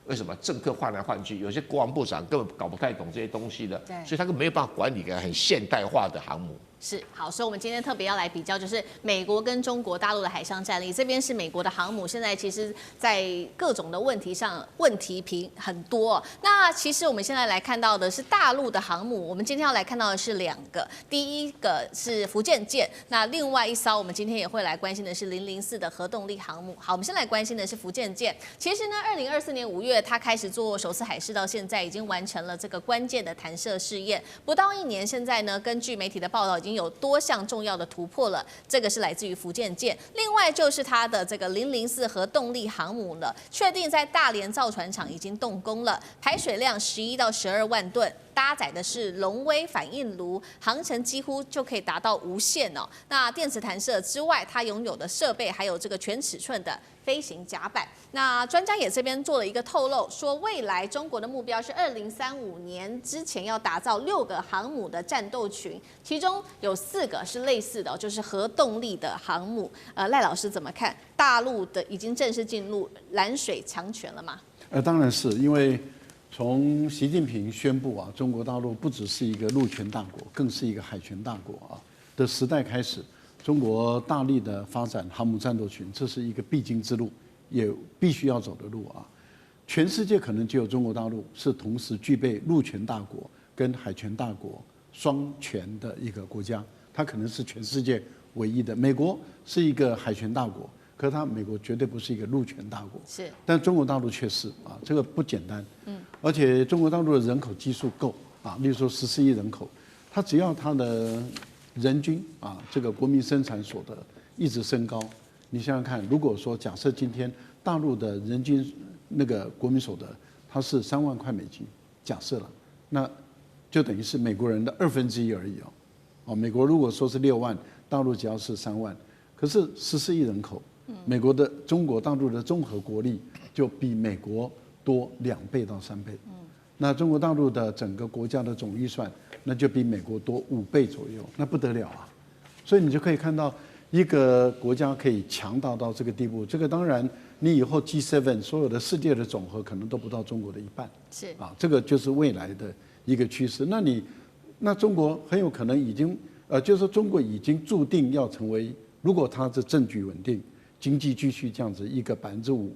为什么政客换来换去？有些国防部长根本搞不太懂这些东西的，所以他根本没有办法管理一个很现代化的航母。是好，所以我们今天特别要来比较，就是美国跟中国大陆的海上战力。这边是美国的航母，现在其实在各种的问题上问题频很多。那其实我们现在来看到的是大陆的航母，我们今天要来看到的是2个，第一个是福建舰，那另外一艘我们今天也会来关心的是004的核动力航母。好，我们先来关心的是福建舰。其实呢，2024年5月它开始做首次海试，到现在已经完成了这个关键的弹射试验，不到1年，现在呢，根据媒体的报道，已经有多项重要的突破了。这个是来自于福建舰，另外就是它的这个004核动力航母了，确定在大连造船厂已经动工了，排水量11到12万吨。搭载的是龙威反应炉，航程几乎就可以达到无限哦。那电磁弹射之外，它拥有的设备还有这个全尺寸的飞行甲板。那专家也这边做了一个透露，说未来中国的目标是2035年之前要打造6个航母的战斗群，其中有4个是类似的哦，就是核动力的航母。赖老师怎么看？大陆的已经正式进入蓝水强权了吗？当然是因为。从习近平宣布啊，中国大陆不只是一个陆权大国，更是一个海权大国啊的时代开始，中国大力的发展航母战斗群，这是一个必经之路，也必须要走的路啊。全世界可能只有中国大陆是同时具备陆权大国跟海权大国双权的一个国家，它可能是全世界唯一的。美国是一个海权大国。可是美国绝对不是一个陆权大国，是，但中国大陆却是啊，这个不简单。而且中国大陆的人口基数够啊，例如说14亿人口，它只要它的人均啊这个国民生产所得一直升高，你想想看，如果说假设今天大陆的人均那个国民所得它是3万块美金，假设了，那就等于是美国人的1/2而已哦。哦，美国如果说是6万，大陆只要是3万，可是14亿人口。美国的中国大陆的综合国力就比美国多2倍到3倍，那中国大陆的整个国家的总预算那就比美国多5倍左右，那不得了啊！所以你就可以看到一个国家可以强大到这个地步，这个当然你以后 G7 所有的世界的总和可能都不到中国的1半，是啊，这个就是未来的一个趋势。那中国很有可能已经就是说中国已经注定要成为，如果它的政局稳定。经济继续这样子一个5%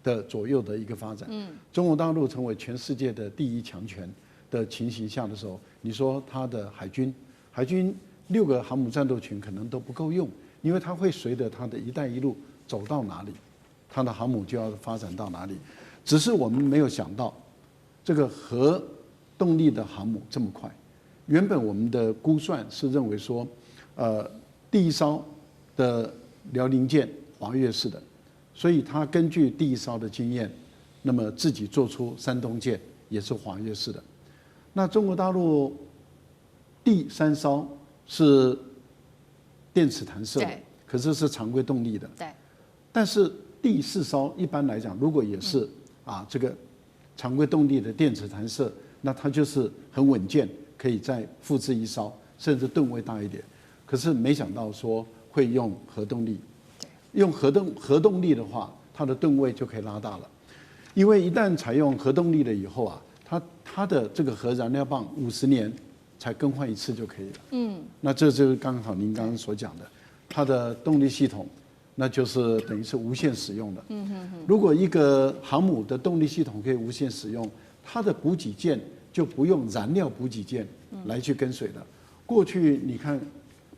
的左右的一个发展，中国大陆成为全世界的第1强权的情形下的时候，你说它的海军6个航母战斗群可能都不够用，因为它会随着它的一带一路走到哪里，它的航母就要发展到哪里。只是我们没有想到，这个核动力的航母这么快。原本我们的估算是认为说，第1艘的辽宁舰。华跃式的，所以他根据第1艘的经验，那么自己做出山东舰也是华跃式的。那中国大陆第3艘是电磁弹射的，可是是常规动力的。对。但是第4艘一般来讲，如果也是这个常规动力的电磁弹射，那它就是很稳健，可以再复制1艘，甚至吨位大一点。可是没想到说会用核动力。用核动力的话，它的吨位就可以拉大了，因为一旦采用核动力了以后啊，它的这个核燃料棒50年才更换1次就可以了。那这就是刚好您刚刚所讲的，它的动力系统，那就是等于是无限使用的。如果一个航母的动力系统可以无限使用，它的补给舰就不用燃料补给舰来去跟随了。过去你看，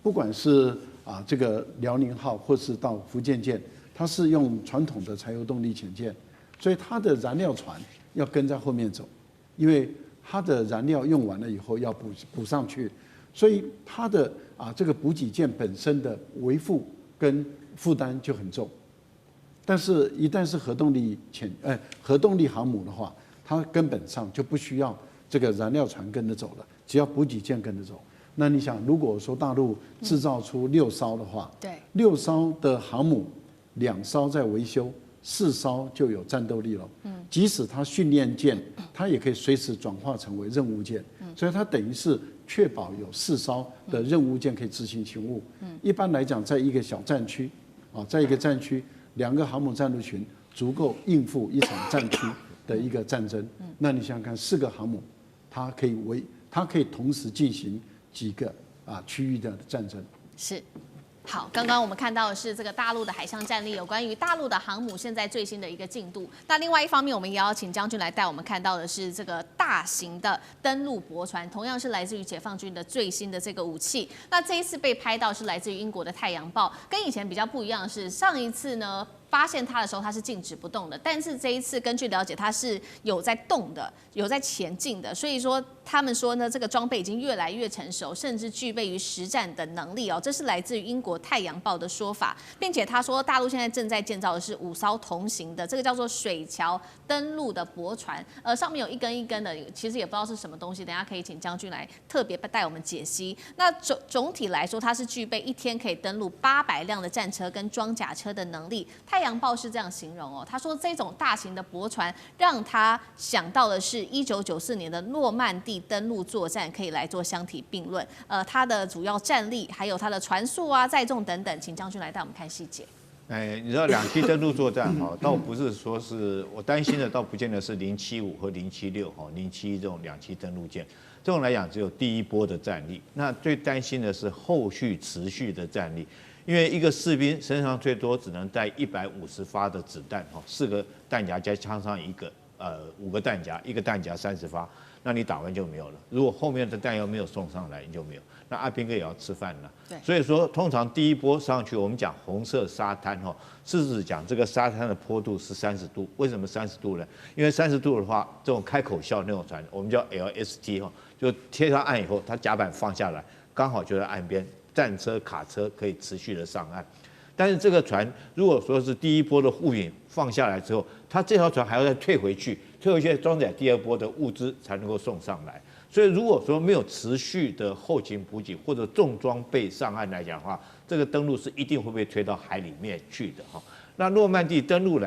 不管是这个辽宁号或是到福建舰，它是用传统的柴油动力潜舰，所以它的燃料船要跟在后面走，因为它的燃料用完了以后要补上去，所以它的这个补给舰本身的维护跟负担就很重。但是，一旦是核动力航母的话，它根本上就不需要这个燃料船跟着走了，只要补给舰跟着走。那你想，如果说大陆制造出6艘的话，对，6艘的航母，2艘在维修，4艘就有战斗力了。即使它训练舰，它也可以随时转化成为任务舰。所以它等于是确保有4艘的任务舰可以执行勤务。一般来讲，在一个小战区，在一个战区，2个航母战斗群足够应付一场战区的一个战争。那你想想看，4个航母，它可以同时进行几个区域的战争。是。好，刚刚我们看到的是这个大陆的海上战力，有关于大陆的航母现在最新的一个进度。那另外一方面，我们也要请将军来带我们看到的是这个大型的登陆驳船，同样是来自于解放军的最新的这个武器。那这一次被拍到是来自于英国的《太阳报》，跟以前比较不一样的是，上一次呢发现它的时候它是静止不动的，但是这一次根据了解它是有在动的，有在前进的，所以说他们说呢，这个装备已经越来越成熟，甚至具备于实战的能力哦。这是来自于英国《太阳报》的说法，并且他说大陆现在正在建造的是5艘同型的，这个叫做水桥登陆的驳船，上面有一根一根的，其实也不知道是什么东西，等一下可以请将军来特别带我们解析。那总体来说，它是具备1天可以登陆800辆的战车跟装甲车的能力。太阳报是这样形容哦，他说这种大型的驳船让他想到的是1994年的诺曼底登陆作战，可以来做相提并论。它的主要战力还有它的船速啊、载重等等，请将军来带我们看细节。你知道2栖登陆作战倒不是说是我担心的，倒不见得是075和076071这种2栖登陆舰，这种来讲只有第一波的战力。那最担心的是后续持续的战力。因为一个士兵身上最多只能带150发的子弹，4个弹夹加枪上5个弹夹，1个弹夹30发，那你打完就没有了。如果后面的弹药没有送上来，你就没有。那阿兵哥也要吃饭了。对。所以说，通常第一波上去，我们讲红色沙滩是指讲这个沙滩的坡度是30度。为什么30度呢？因为30度的话，这种开口笑那种船，我们叫 LST 就贴上岸以后，它甲板放下来，刚好就在岸边。战车、卡车可以持续的上岸，但是这个船如果说是第一波的物品放下来之后，它这条船还要再退回去装载第2波的物资才能够送上来。所以如果说没有持续的后勤补给或者重装备上岸来讲的话，这个登陆是一定会被推到海里面去的那诺曼底登陆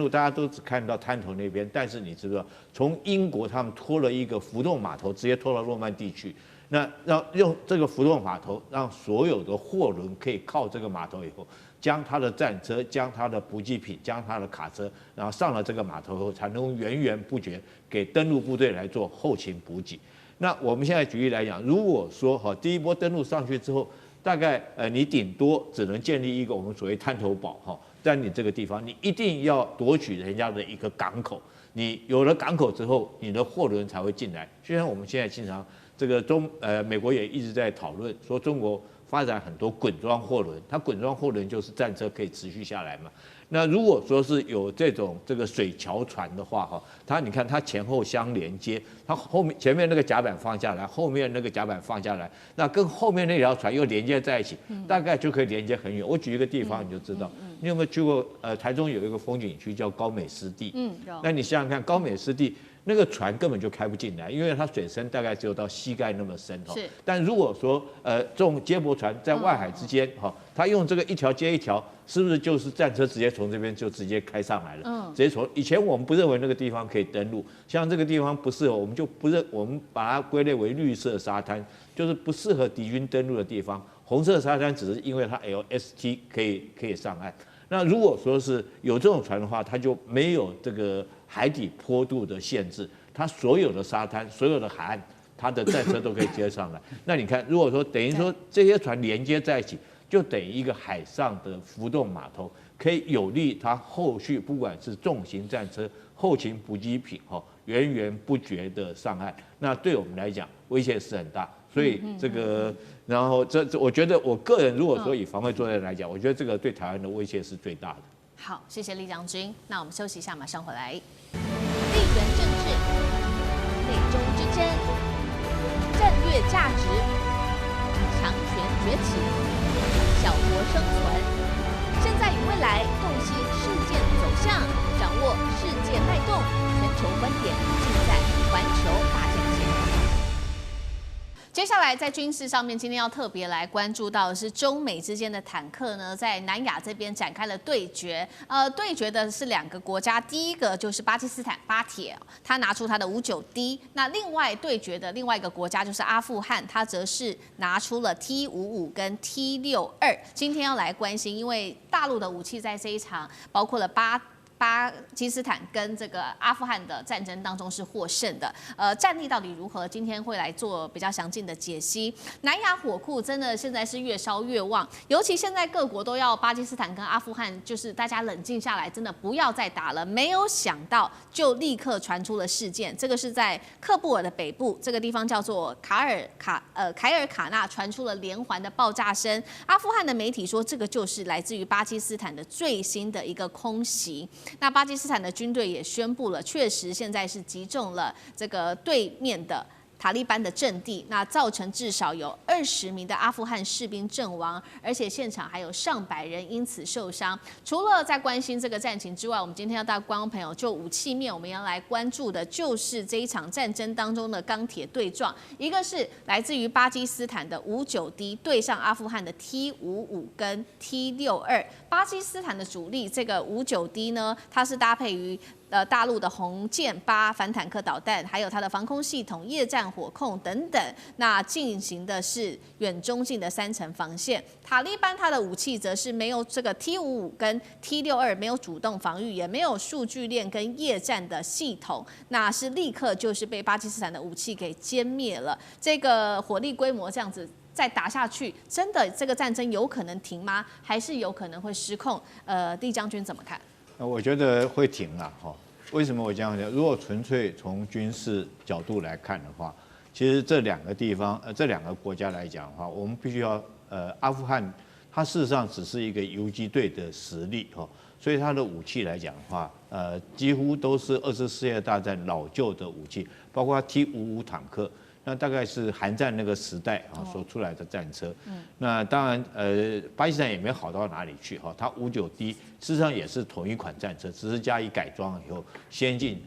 大家都只看到滩头那边，但是你知不知道，从英国他们拖了一个浮动码头，直接拖到诺曼底去。那让用这个浮动码头，让所有的货轮可以靠这个码头以后，将它的战车、将它的补给品、将它的卡车，然后上了这个码头后，才能源源不绝给登陆部队来做后勤补给。那我们现在举例来讲，如果说第一波登陆上去之后，大概你顶多只能建立一个我们所谓滩头堡在你这个地方，你一定要夺取人家的一个港口。你有了港口之后，你的货轮才会进来。就像我们现在经常。这个美国也一直在讨论说，中国发展很多滚装货轮，它滚装货轮就是战车可以持续下来嘛。那如果说是有这个水桥船的话你看它前后相连接，它前面那个甲板放下来，后面那个甲板放下来，那跟后面那条船又连接在一起，大概就可以连接很远。我举一个地方你就知道，你有没有去过台中有一个风景区叫高美湿地？有。那你想想看，高美湿地。那个船根本就开不进来，因为它水深大概只有到膝盖那么深是。但如果说这种接驳船在外海之间它用这个一条接一条，是不是就是战车直接从这边就直接开上来了？直接从以前我们不认为那个地方可以登陆，像这个地方不适合，我们就我们把它归类为绿色沙滩，就是不适合敌军登陆的地方。红色沙滩只是因为它 LST 可以上岸。那如果说是有这种船的话，它就没有这个海底坡度的限制，它所有的沙滩、所有的海岸，它的战车都可以接上来。那你看，如果说等于说这些船连接在一起，就等于一个海上的浮动码头，可以有利它后续不管是重型战车、后勤补给品源源不绝的上岸。那对我们来讲，威胁是很大。所以这个，然后我觉得我个人如果说以防卫作战来讲，我觉得这个对台湾的威胁是最大的。好，谢谢厉将军。那我们休息一下，马上回来。地缘政治。美中之争，战略价值，强权崛起，小国生存，现在与未来洞悉事件走向，掌握世界脉动，全球观点尽在环球大战线。接下来在军事上面，今天要特别来关注到的是中美之间的坦克呢，在南亚这边展开了对决。对决的是两个国家，第一个就是巴基斯坦巴铁，他拿出他的59D。那另外对决的另外一个国家就是阿富汗，他则是拿出了 T55跟 T62。今天要来关心，因为大陆的武器在这一场包括了巴基斯坦跟这个阿富汗的战争当中是获胜的，战力到底如何？今天会来做比较详尽的解析。南亚火库真的现在是越烧越旺，尤其现在各国都要巴基斯坦跟阿富汗，就是大家冷静下来，真的不要再打了。没有想到就立刻传出了事件，这个是在喀布尔的北部，这个地方叫做凯尔卡纳，传出了连环的爆炸声。阿富汗的媒体说，这个就是来自于巴基斯坦的最新的一个空袭。那巴基斯坦的军队也宣布了，确实现在是击中了这个对面的塔利班的阵地，那造成至少有20名的阿富汗士兵阵亡，而且现场还有上百人因此受伤。除了在关心这个战情之外，我们今天要带观众朋友就武器面，我们要来关注的就是这一场战争当中的钢铁对撞，一个是来自于巴基斯坦的59D对上阿富汗的 T55跟 T62。巴基斯坦的主力这个59D呢，它是搭配于大陆的红箭8反坦克导弹，还有它的防空系统、夜战火控等等，那进行的是远中近的3层防线。塔利班它的武器则是没有这个 T55跟 T62，没有主动防御，也没有数据链跟夜战的系统，那是立刻就是被巴基斯坦的武器给歼灭了。这个火力规模这样子再打下去，真的这个战争有可能停吗？还是有可能会失控？厉将军怎么看？我觉得会停了哈。为什么我这样讲？如果纯粹从军事角度来看的话，其实这两个地方，这两个国家来讲的话，我们必须要，阿富汗它事实上只是一个游击队的实力哈，所以它的武器来讲的话，几乎都是24世界大战老旧的武器，包括 T55坦克。那大概是韩战那个时代啊所出来的战车，那当然巴基斯坦也没好到哪里去哈，它59D事实上也是同一款战车，只是加以改装以后先进，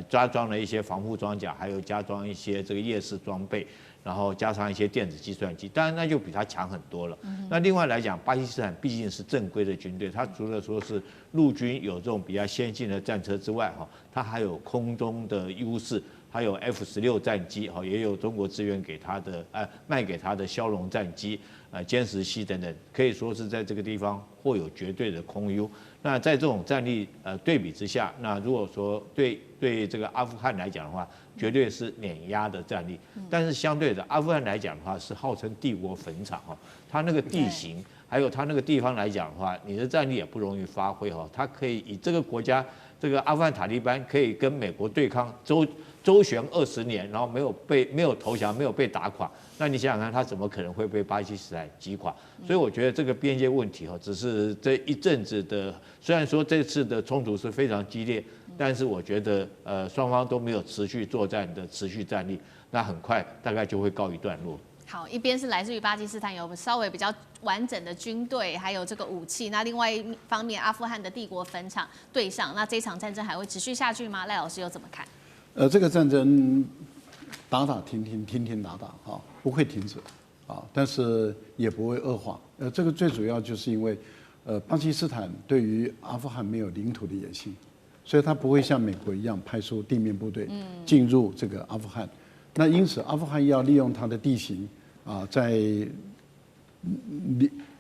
加装了一些防护装甲，还有加装一些这个夜视装备，然后加上一些电子计算机，当然那就比它强很多了。那另外来讲，巴基斯坦毕竟是正规的军队，它除了说是陆军有这种比较先进的战车之外哈，它还有空中的优势。还有 F16战机，也有中国支援给他的，卖给他的枭龙战机，歼十系等等，可以说是在这个地方或有绝对的空优。那在这种战力对比之下，那如果说对这个阿富汗来讲的话，绝对是碾压的战力。但是相对的，阿富汗来讲的话，是号称帝国坟场哈，它那个地形还有它那个地方来讲的话，你的战力也不容易发挥哈。它可以以这个国家，这个阿富汗塔利班可以跟美国对抗周旋20年，然后没有投降，没有被打垮，那你想想看，他怎么可能会被巴基斯坦击垮？所以我觉得这个边界问题只是这一阵子的，虽然说这次的冲突是非常激烈，但是我觉得双方都没有持续作战的持续战力，那很快大概就会告一段落。好，一边是来自于巴基斯坦有稍微比较完整的军队，还有这个武器，那另外一方面，阿富汗的帝国坟场对上，那这场战争还会持续下去吗？赖老师又怎么看？这个战争打打停停，停停打打啊，不会停止啊，但是也不会恶化。这个最主要就是因为，巴基斯坦对于阿富汗没有领土的野心，所以他不会像美国一样派出地面部队进入这个阿富汗。那因此，阿富汗要利用它的地形啊，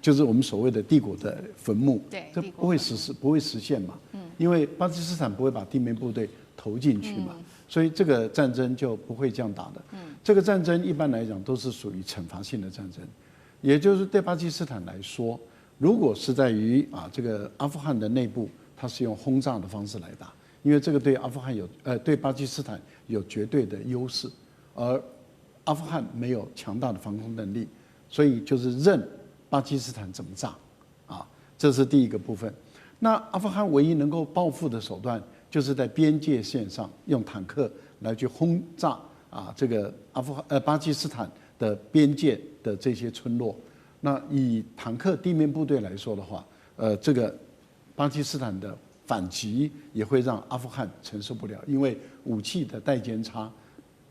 就是我们所谓的帝国的坟墓，这不会实现嘛？因为巴基斯坦不会把地面部队投进去嘛。所以这个战争就不会这样打的。这个战争一般来讲都是属于惩罚性的战争，也就是对巴基斯坦来说，如果是在于这个阿富汗的内部，它是用轰炸的方式来打，因为这个对阿富汗对巴基斯坦有绝对的优势，而阿富汗没有强大的防空能力，所以就是任巴基斯坦怎么炸，这是第一个部分。那阿富汗唯一能够报复的手段，就是在边界线上用坦克来去轰炸这个巴基斯坦的边界的这些村落。那以坦克地面部队来说的话，这个巴基斯坦的反击也会让阿富汗承受不了，因为武器的代间差，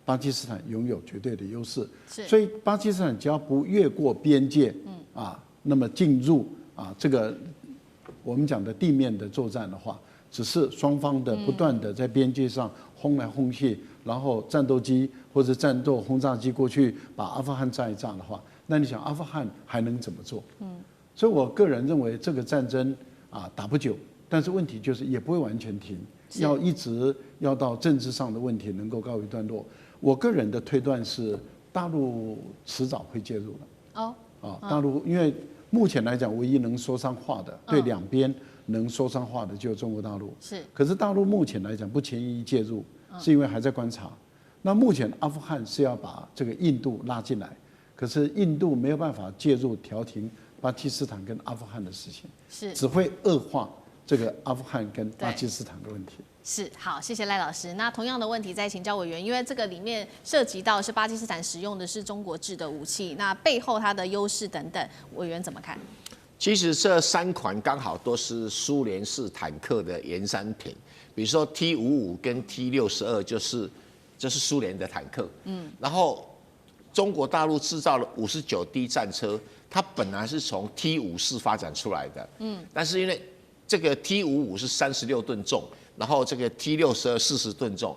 巴基斯坦拥有绝对的优势。所以巴基斯坦只要不越过边界，那么进入这个我们讲的地面的作战的话，只是双方的不断的在边界上轰来轰去，然后战斗机或者战斗轰炸机过去把阿富汗炸一炸的话，那你想阿富汗还能怎么做？所以我个人认为这个战争打不久，但是问题就是也不会完全停，要一直要到政治上的问题能够告一段落。我个人的推断是，大陆迟早会介入的。大陆因为目前来讲，唯一能说上话的，对两边能说上话的，就是中国大陆。可是大陆目前来讲不轻易介入，是因为还在观察。那目前阿富汗是要把这个印度拉进来，可是印度没有办法介入调停巴基斯坦跟阿富汗的事情，只会恶化这个阿富汗跟巴基斯坦的问题。好，谢谢赖老师。那同样的问题再请教委员，因为这个里面涉及到是巴基斯坦使用的是中国制的武器，那背后它的优势等等，委员怎么看？其实这3款刚好都是苏联式坦克的原产品，比如说 T55跟 T62这是苏联的坦克，然后中国大陆制造了59D 战车，它本来是从 T54发展出来的，但是因为这个 T55是36吨重，然后这个 T62 40吨重，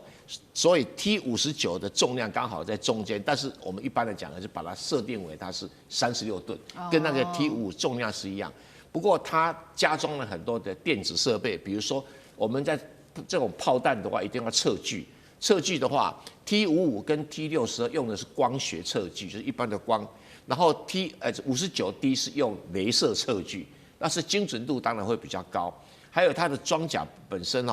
所以 T59的重量刚好在中间，但是我们一般的讲呢，就把它设定为它是36吨，跟那个 T55重量是一样。不过它加装了很多的电子设备，比如说我们在这种炮弹的话，一定要测距。测距的话 ，T55跟 T62用的是光学测距，就是一般的光，然后59D 是用雷射测距，那是精准度当然会比较高。还有它的装甲本身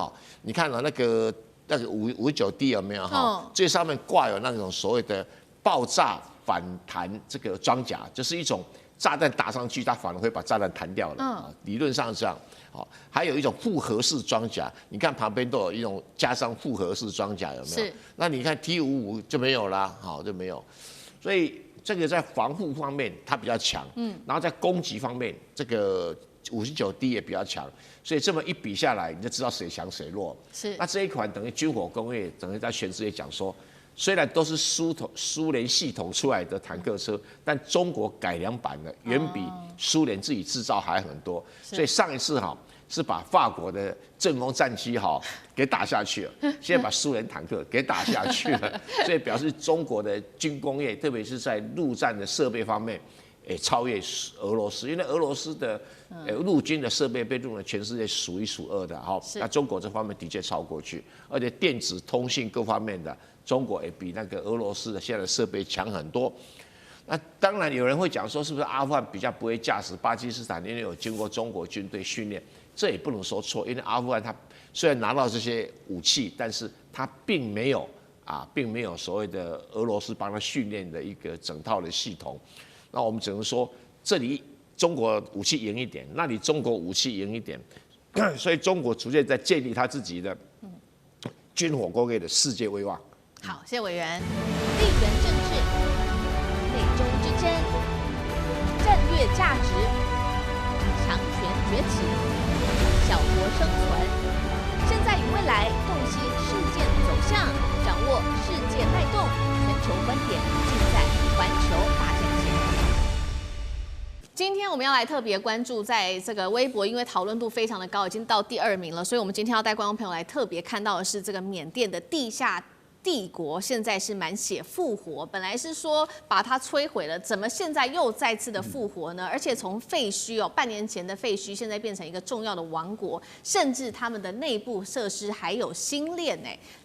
你看那个59D 有没有最上面挂有那种所谓的爆炸反弹这个装甲，就是一种炸弹打上去，它反而会把炸弹弹掉了。理论上是这样。还有一种复合式装甲，你看旁边都有一种加上复合式装甲，有没有？那你看 T55就没有啦，就没有。所以这个在防护方面它比较强，然后在攻击方面，这个59D 也比较强。所以这么一比下来，你就知道谁强谁弱。那这一款等于军火工业，等于在全世界讲说，虽然都是苏联系统出来的坦克车，但中国改良版的远比苏联自己制造还很多。所以上一次是把法国的阵风战机给打下去了，现在把苏联坦克给打下去了，所以表示中国的军工业，特别是在陆战的设备方面，超越俄罗斯，因为俄罗斯的陆军的设备被认为全世界数一数二的那中国这方面的确超过去，而且电子通信各方面的，中国也比那个俄罗斯的现在的设备强很多。那当然有人会讲说，是不是阿富汗比较不会驾驶巴基斯坦，因为有经过中国军队训练，这也不能说错，因为阿富汗它虽然拿到这些武器，但是它并没有所谓的俄罗斯帮他训练的一个整套的系统。那我们只能说，这里中国武器赢一点，那里中国武器赢一点，所以中国逐渐在建立他自己的军火工业的世界威望。好，谢谢委员。地缘政治、内中之争、战略价值、强权崛起、小国生存，现在与未来洞悉事件走向，掌握世界脉动，全球观点尽在环球大战线。今天我们要来特别关注，在这个微博，因为讨论度非常的高，已经到第2名了，所以我们今天要带观众朋友来特别看到的是这个缅甸的地下帝国，现在是满血复活。本来是说把它摧毁了，怎么现在又再次的复活呢？而且从废墟半年前的废墟，现在变成一个重要的王国，甚至他们的内部设施还有星链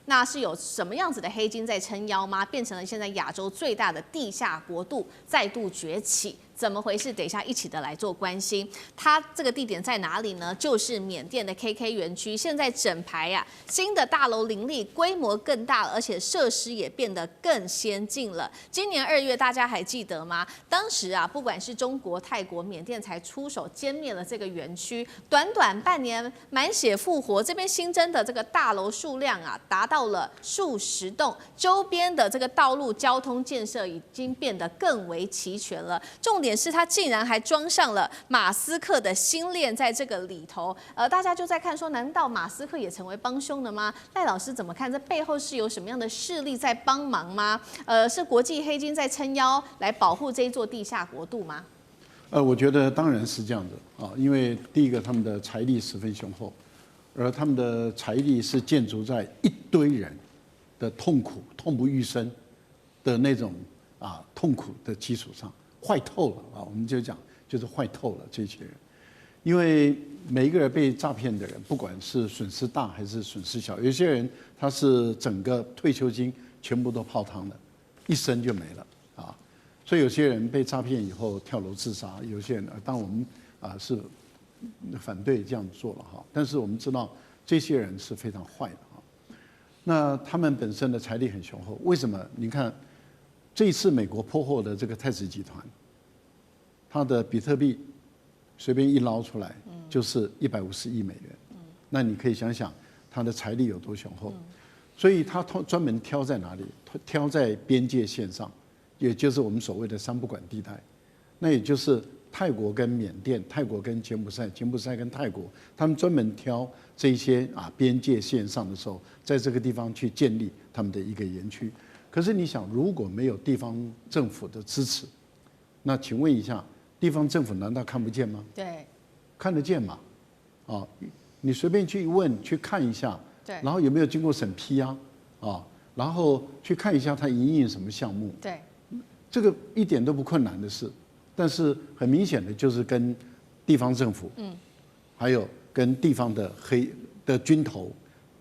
那是有什么样子的黑金在撑腰吗？变成了现在亚洲最大的地下国度再度崛起。怎么回事？等一下一起的来做关心。它这个地点在哪里呢？就是缅甸的 KK 园区。现在整排新的大楼林立，规模更大了，而且设施也变得更先进了。今年2月，大家还记得吗？当时不管是中国、泰国、缅甸才出手歼灭了这个园区，短短半年满血复活，这边新增的这个大楼数量达到了数十栋，周边的这个道路交通建设已经变得更为齐全了。重点是它竟然还装上了马斯克的星链在这个里头，大家就在看说，难道马斯克也成为帮凶了吗？赖老师怎么看？这背后是有什么样的势力在帮忙吗？是国际黑金在撑腰来保护这一座地下国度吗？我觉得当然是这样的因为第一个他们的财力十分雄厚，而他们的财力是建筑在一堆人的痛苦、痛不欲生的那种痛苦的基础上，坏透了我们就讲就是坏透了这些人，因为每一个人被诈骗的人，不管是损失大还是损失小，有些人他是整个退休金全部都泡汤了，一生就没了所以有些人被诈骗以后跳楼自杀，有些人当然我们是反对这样做了但是我们知道这些人是非常坏的那他们本身的财力很雄厚，为什么？你看这一次美国破获的这个太子集团，它的比特币随便一捞出来就是150亿美元，那你可以想想它的财力有多雄厚，所以它专门挑在哪里？挑在边界线上。也就是我们所谓的三不管地带，那也就是泰国跟缅甸、泰国跟柬埔寨、柬埔寨跟泰国，他们专门挑这些边界线上的时候，在这个地方去建立他们的一个园区。可是你想，如果没有地方政府的支持，那请问一下，地方政府难道看不见吗？对，看得见嘛？你随便去问、去看一下，对，然后有没有经过审批然后去看一下它营运什么项目，对。这个一点都不困难的事，但是很明显的就是跟地方政府，还有跟地方的军头，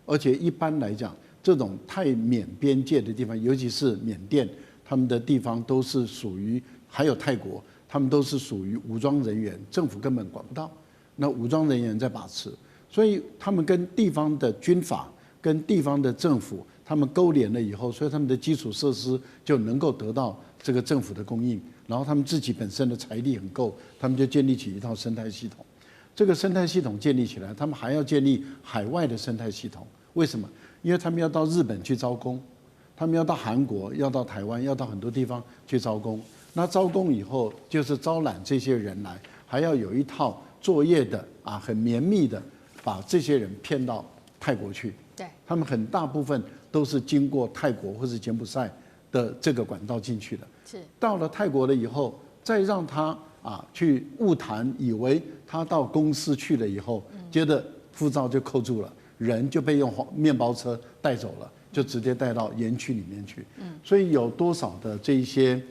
而且一般来讲，这种泰缅边界的地方，尤其是缅甸，他们的地方都是属于，还有泰国，他们都是属于武装人员，政府根本管不到，那武装人员在把持，所以他们跟地方的军阀、跟地方的政府，他们勾连了以后，所以他们的基础设施就能够得到这个政府的供应，然后他们自己本身的财力很够，他们就建立起一套生态系统。这个生态系统建立起来，他们还要建立海外的生态系统。为什么？因为他们要到日本去招工，他们要到韩国、要到台湾、要到很多地方去招工。那招工以后，就是招揽这些人来，还要有一套作业的很绵密的把这些人骗到泰国去。对，他们很大部分都是经过泰国或是柬埔寨的这个管道进去的，是到了泰国了以后，再让他去误谈，以为他到公司去了以后，接着护照就扣住了，人就被用面包车带走了，就直接带到园区里面去。所以有多少的这一些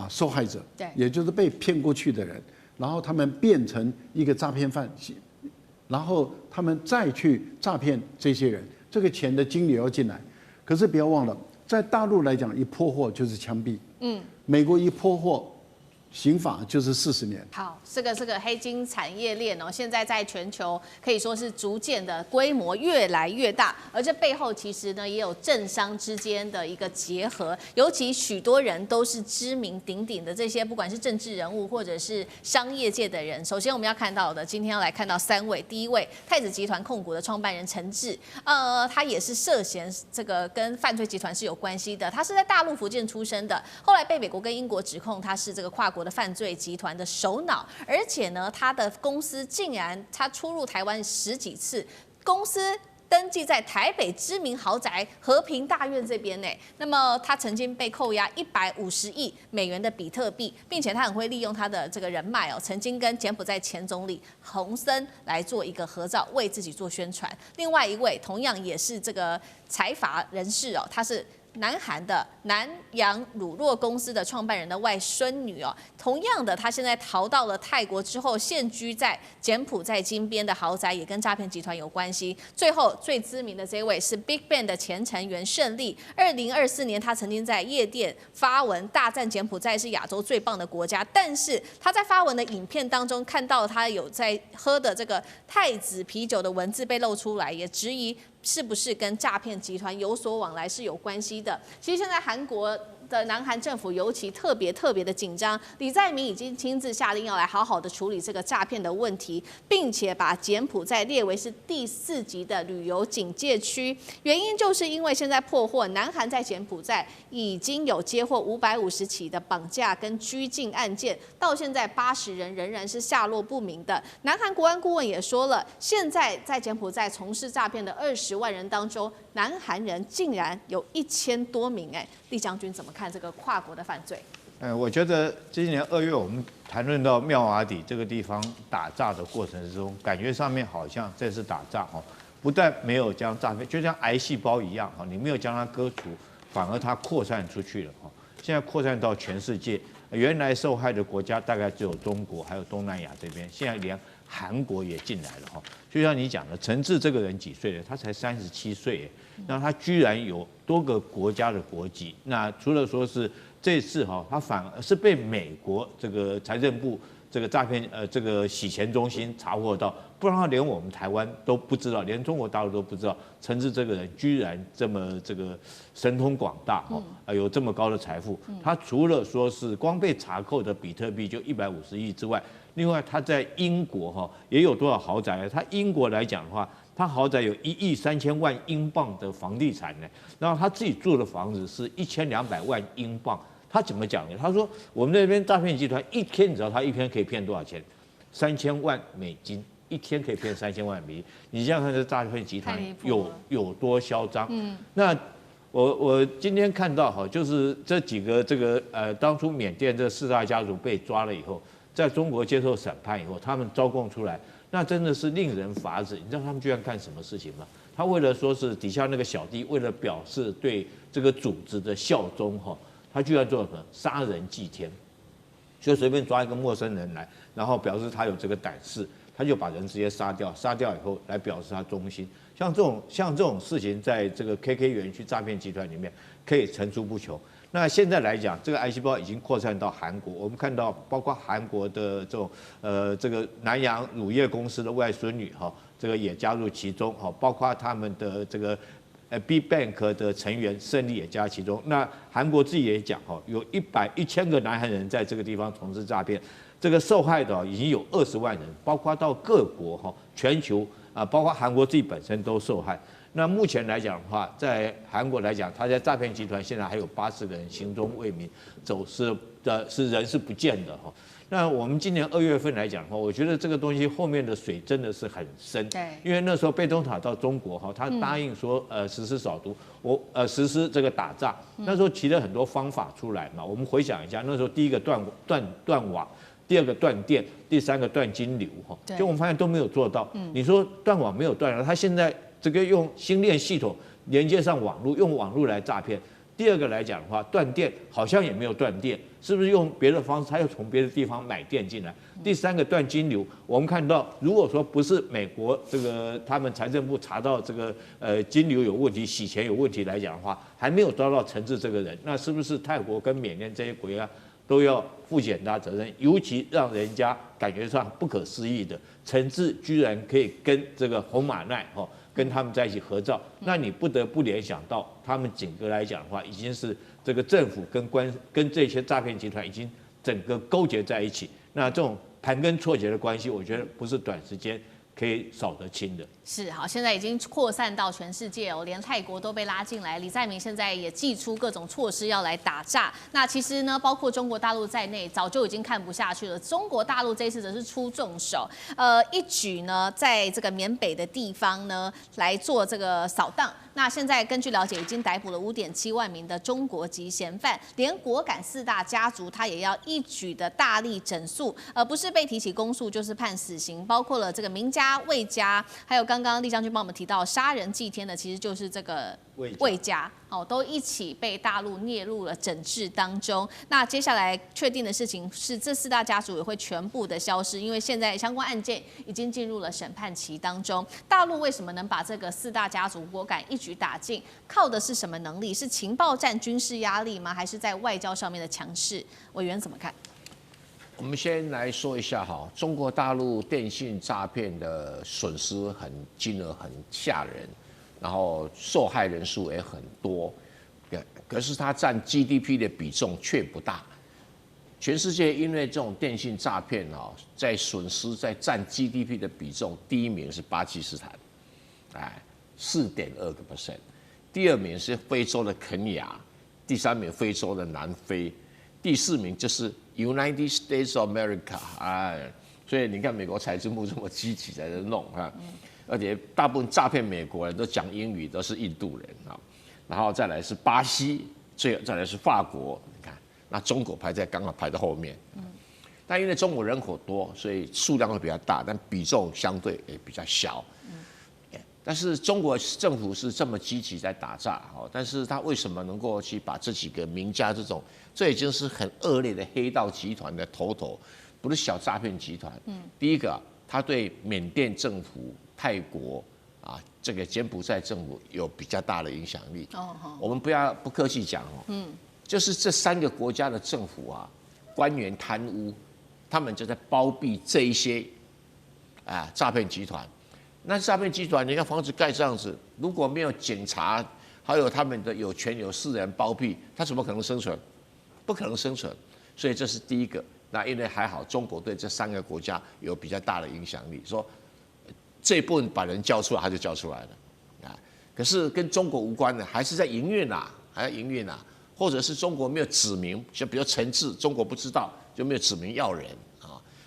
受害者，对，也就是被骗过去的人，然后他们变成一个诈骗犯，然后他们再去诈骗这些人，这个钱的金流要进来，可是不要忘了。在大陆来讲，一破获就是枪毙。美国一破获，刑法就是40年。好，这个黑金产业链现在在全球可以说是逐渐的规模越来越大，而这背后其实呢也有政商之间的一个结合，尤其许多人都是知名鼎鼎的这些，不管是政治人物或者是商业界的人。首先我们要看到的，今天要来看到3位，第一位太子集团控股的创办人陈志，他也是涉嫌这个跟犯罪集团是有关系的，他是在大陆福建出生的，后来被美国跟英国指控他是这个跨国的犯罪集团的首脑，而且呢，他的公司竟然他出入台湾10几次，公司登记在台北知名豪宅和平大院这边呢。那么他曾经被扣押150亿美元的比特币，并且他很会利用他的这个人脉曾经跟柬埔寨前总理洪森来做一个合照，为自己做宣传。另外一位同样也是这个财阀人士他是南韩的南洋乳酪公司的创办人的外孙女哦。同样的，她现在逃到了泰国之后，现居在柬埔寨金边的豪宅，也跟诈骗集团有关系。最后最知名的这位是 BigBang 的前成员胜利。2024年，他曾经在夜店发文大赞柬埔寨是亚洲最棒的国家，但是他在发文的影片当中看到他有在喝的这个太子啤酒的文字被露出来，也质疑是不是跟诈骗集团有所往来是有关系的。其实现在韩国的南韩政府尤其特别的紧张，李在明已经亲自下令要来好好的处理这个诈骗的问题，并且把柬埔寨列为是第4级的旅游警戒区。原因就是因为现在破获南韩在柬埔寨已经有接获550起的绑架跟拘禁案件，到现在80人仍然是下落不明的。南韩国安顾问也说了，现在在柬埔寨从事诈骗的20万人当中，南韩人竟然有1000多名。厉将军怎么看这个跨国的犯罪？我觉得今年2月我们谈论到妙瓦底这个地方打诈的过程之中，感觉上面好像这次打诈哦，不但没有将诈骗，就像癌细胞一样哈，你没有将它割除，反而它扩散出去了哈。现在扩散到全世界，原来受害的国家大概只有中国还有东南亚这边，现在连韩国也进来了哈。就像你讲的，陈志这个人几岁了？他才37岁，那他居然有多个国家的国籍。那除了说是这次哈，他反而是被美国这个财政部这个诈骗这个洗钱中心查获到，不然他连我们台湾都不知道，连中国大陆都不知道，陈志这个人居然这么这个神通广大哈，有这么高的财富。他除了说是光被查扣的比特币就150亿之外，另外他在英国哈也有多少豪宅呢？他英国来讲的话，他豪宅有1亿3000万英镑的房地产呢，然后他自己住的房子是1200万英镑。他怎么讲呢？他说我们那边诈骗集团一天，你知道他一天可以骗多少钱？3000万美金，一天可以骗3000万美金。你想想看，这诈骗集团有多嚣张？那我今天看到哈，就是这几个这个当初缅甸这4大家族被抓了以后，在中国接受审判以后，他们招供出来，那真的是令人发指。你知道他们居然干什么事情吗？他为了说是底下那个小弟，为了表示对这个组织的效忠哈。他居然做了什么？杀人祭天，就随便抓一个陌生人来，然后表示他有这个胆识，他就把人直接杀掉，杀掉以后来表示他忠心。像这种事情，在这个 KK 园区诈骗集团里面可以层出不穷。那现在来讲，这个癌细胞已经扩散到韩国，我们看到包括韩国的这种这个南洋乳业公司的外孙女哈，这个也加入其中哈，包括他们的这个。BigBang 的成员胜利也加其中。那韩国自己也讲哈，有1000个南韩人在这个地方从事诈骗，这个受害的已经有20万人，包括到各国哈，全球啊，包括韩国自己本身都受害。那目前来讲的话，在韩国来讲，他在诈骗集团现在还有80个人行踪未明，走失的是人是不见的哈。那我们今年2月份来讲的话，我觉得这个东西后面的水真的是很深。对，因为那时候贝东塔到中国哈，他答应说实施扫毒，实施这个打诈，那时候提了很多方法出来嘛。我们回想一下，那时候第一个断网，第2个断电，第3个断金流哈，就我们发现都没有做到。你说断网没有断了，他现在这个用星链系统连接上网络，用网络来诈骗。第2个来讲的话，断电好像也没有断电，是不是用别的方式？他又从别的地方买电进来。第3个断金流，我们看到，如果说不是美国这个他们财政部查到这个金流有问题、洗钱有问题来讲的话，还没有抓到陈志这个人，那是不是泰国跟缅甸这些国家都要负起很大责任？尤其让人家感觉上不可思议的，陈志居然可以跟这个洪马奈哈。跟他们在一起合照，那你不得不联想到，他们整个来讲的话，已经是这个政府跟这些诈骗集团已经整个勾结在一起。那这种盘根错节的关系，我觉得不是短时间可以扫得清的。是好，现在已经扩散到全世界哦，连泰国都被拉进来。李在明现在也祭出各种措施要来打诈。那其实呢，包括中国大陆在内，早就已经看不下去了。中国大陆这次则是出重手，一举呢，在这个缅北的地方呢来做这个扫荡。那现在根据了解，已经逮捕了5.7万名的中国籍嫌犯，连果敢4大家族，他也要一举的大力整肃，不是被提起公诉，就是判死刑，包括了这个名家、魏家，还有刚刚刚厉将军帮我们提到，杀人祭天的其实就是这个魏家，都一起被大陆列入了整治当中。那接下来确定的事情是，这4大家族也会全部的消失，因为现在相关案件已经进入了审判期当中。大陆为什么能把这个4大家族果敢一举打尽？靠的是什么能力？是情报战、军事压力吗？还是在外交上面的强势？委员怎么看？我们先来说一下哈，中国大陆电信诈骗的损失金额很吓人，然后受害人数也很多，可是它占 GDP 的比重却不大。全世界因为这种电信诈骗在损失在占 GDP 的比重，第1名是巴基斯坦，4.2%，第2名是非洲的肯亚，第3名非洲的南非，第4名就是 United States of America， 所以你看美国财政部这么积极在这弄而且大部分诈骗美国人都讲英语，都是印度人然后再来是巴西，再来是法国，你看，那中国刚好排在后面，但因为中国人口多，所以数量会比较大，但比重相对也比较小。但是中国政府是这么积极在打诈，但是他为什么能够去把这几个名家这已经是很恶劣的黑道集团的头，不是小诈骗集团。第一个，他对缅甸政府、泰国这个柬埔寨政府有比较大的影响力。我们不客气讲就是这3个国家的政府官员贪污，他们就在包庇这一些诈骗集团。那诈骗集团，你看房子盖这样子，如果没有检查，还有他们的有权有势的人包庇，他怎么可能生存？不可能生存。所以这是第一个。那因为还好，中国对这3个国家有比较大的影响力，说这一部分把人交出来，他就交出来了可是跟中国无关的，还是在营运还要营运或者是中国没有指明，就比如陈志，中国不知道就没有指明要人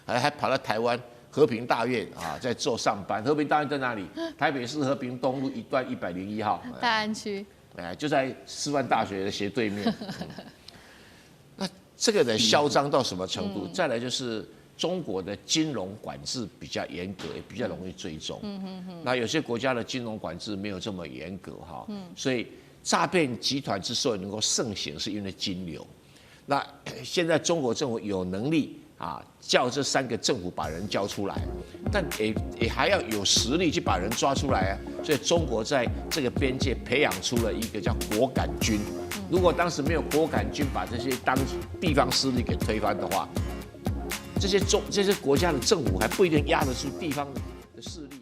还跑到台湾和平大院在做上班。和平大院在哪里？台北市和平东路1段101号，大安区，就在师范大学的斜对面。那这个人嚣张到什么程度？再来就是中国的金融管制比较严格，也比较容易追踪。那有些国家的金融管制没有这么严格所以诈骗集团之所以能够盛行，是因为金流。那现在中国政府有能力叫这3个政府把人交出来，但也还要有实力去把人抓出来所以中国在这个边界培养出了一个叫果敢军。如果当时没有果敢军把这些地方势力给推翻的话，这些国家的政府还不一定压得住地方的势力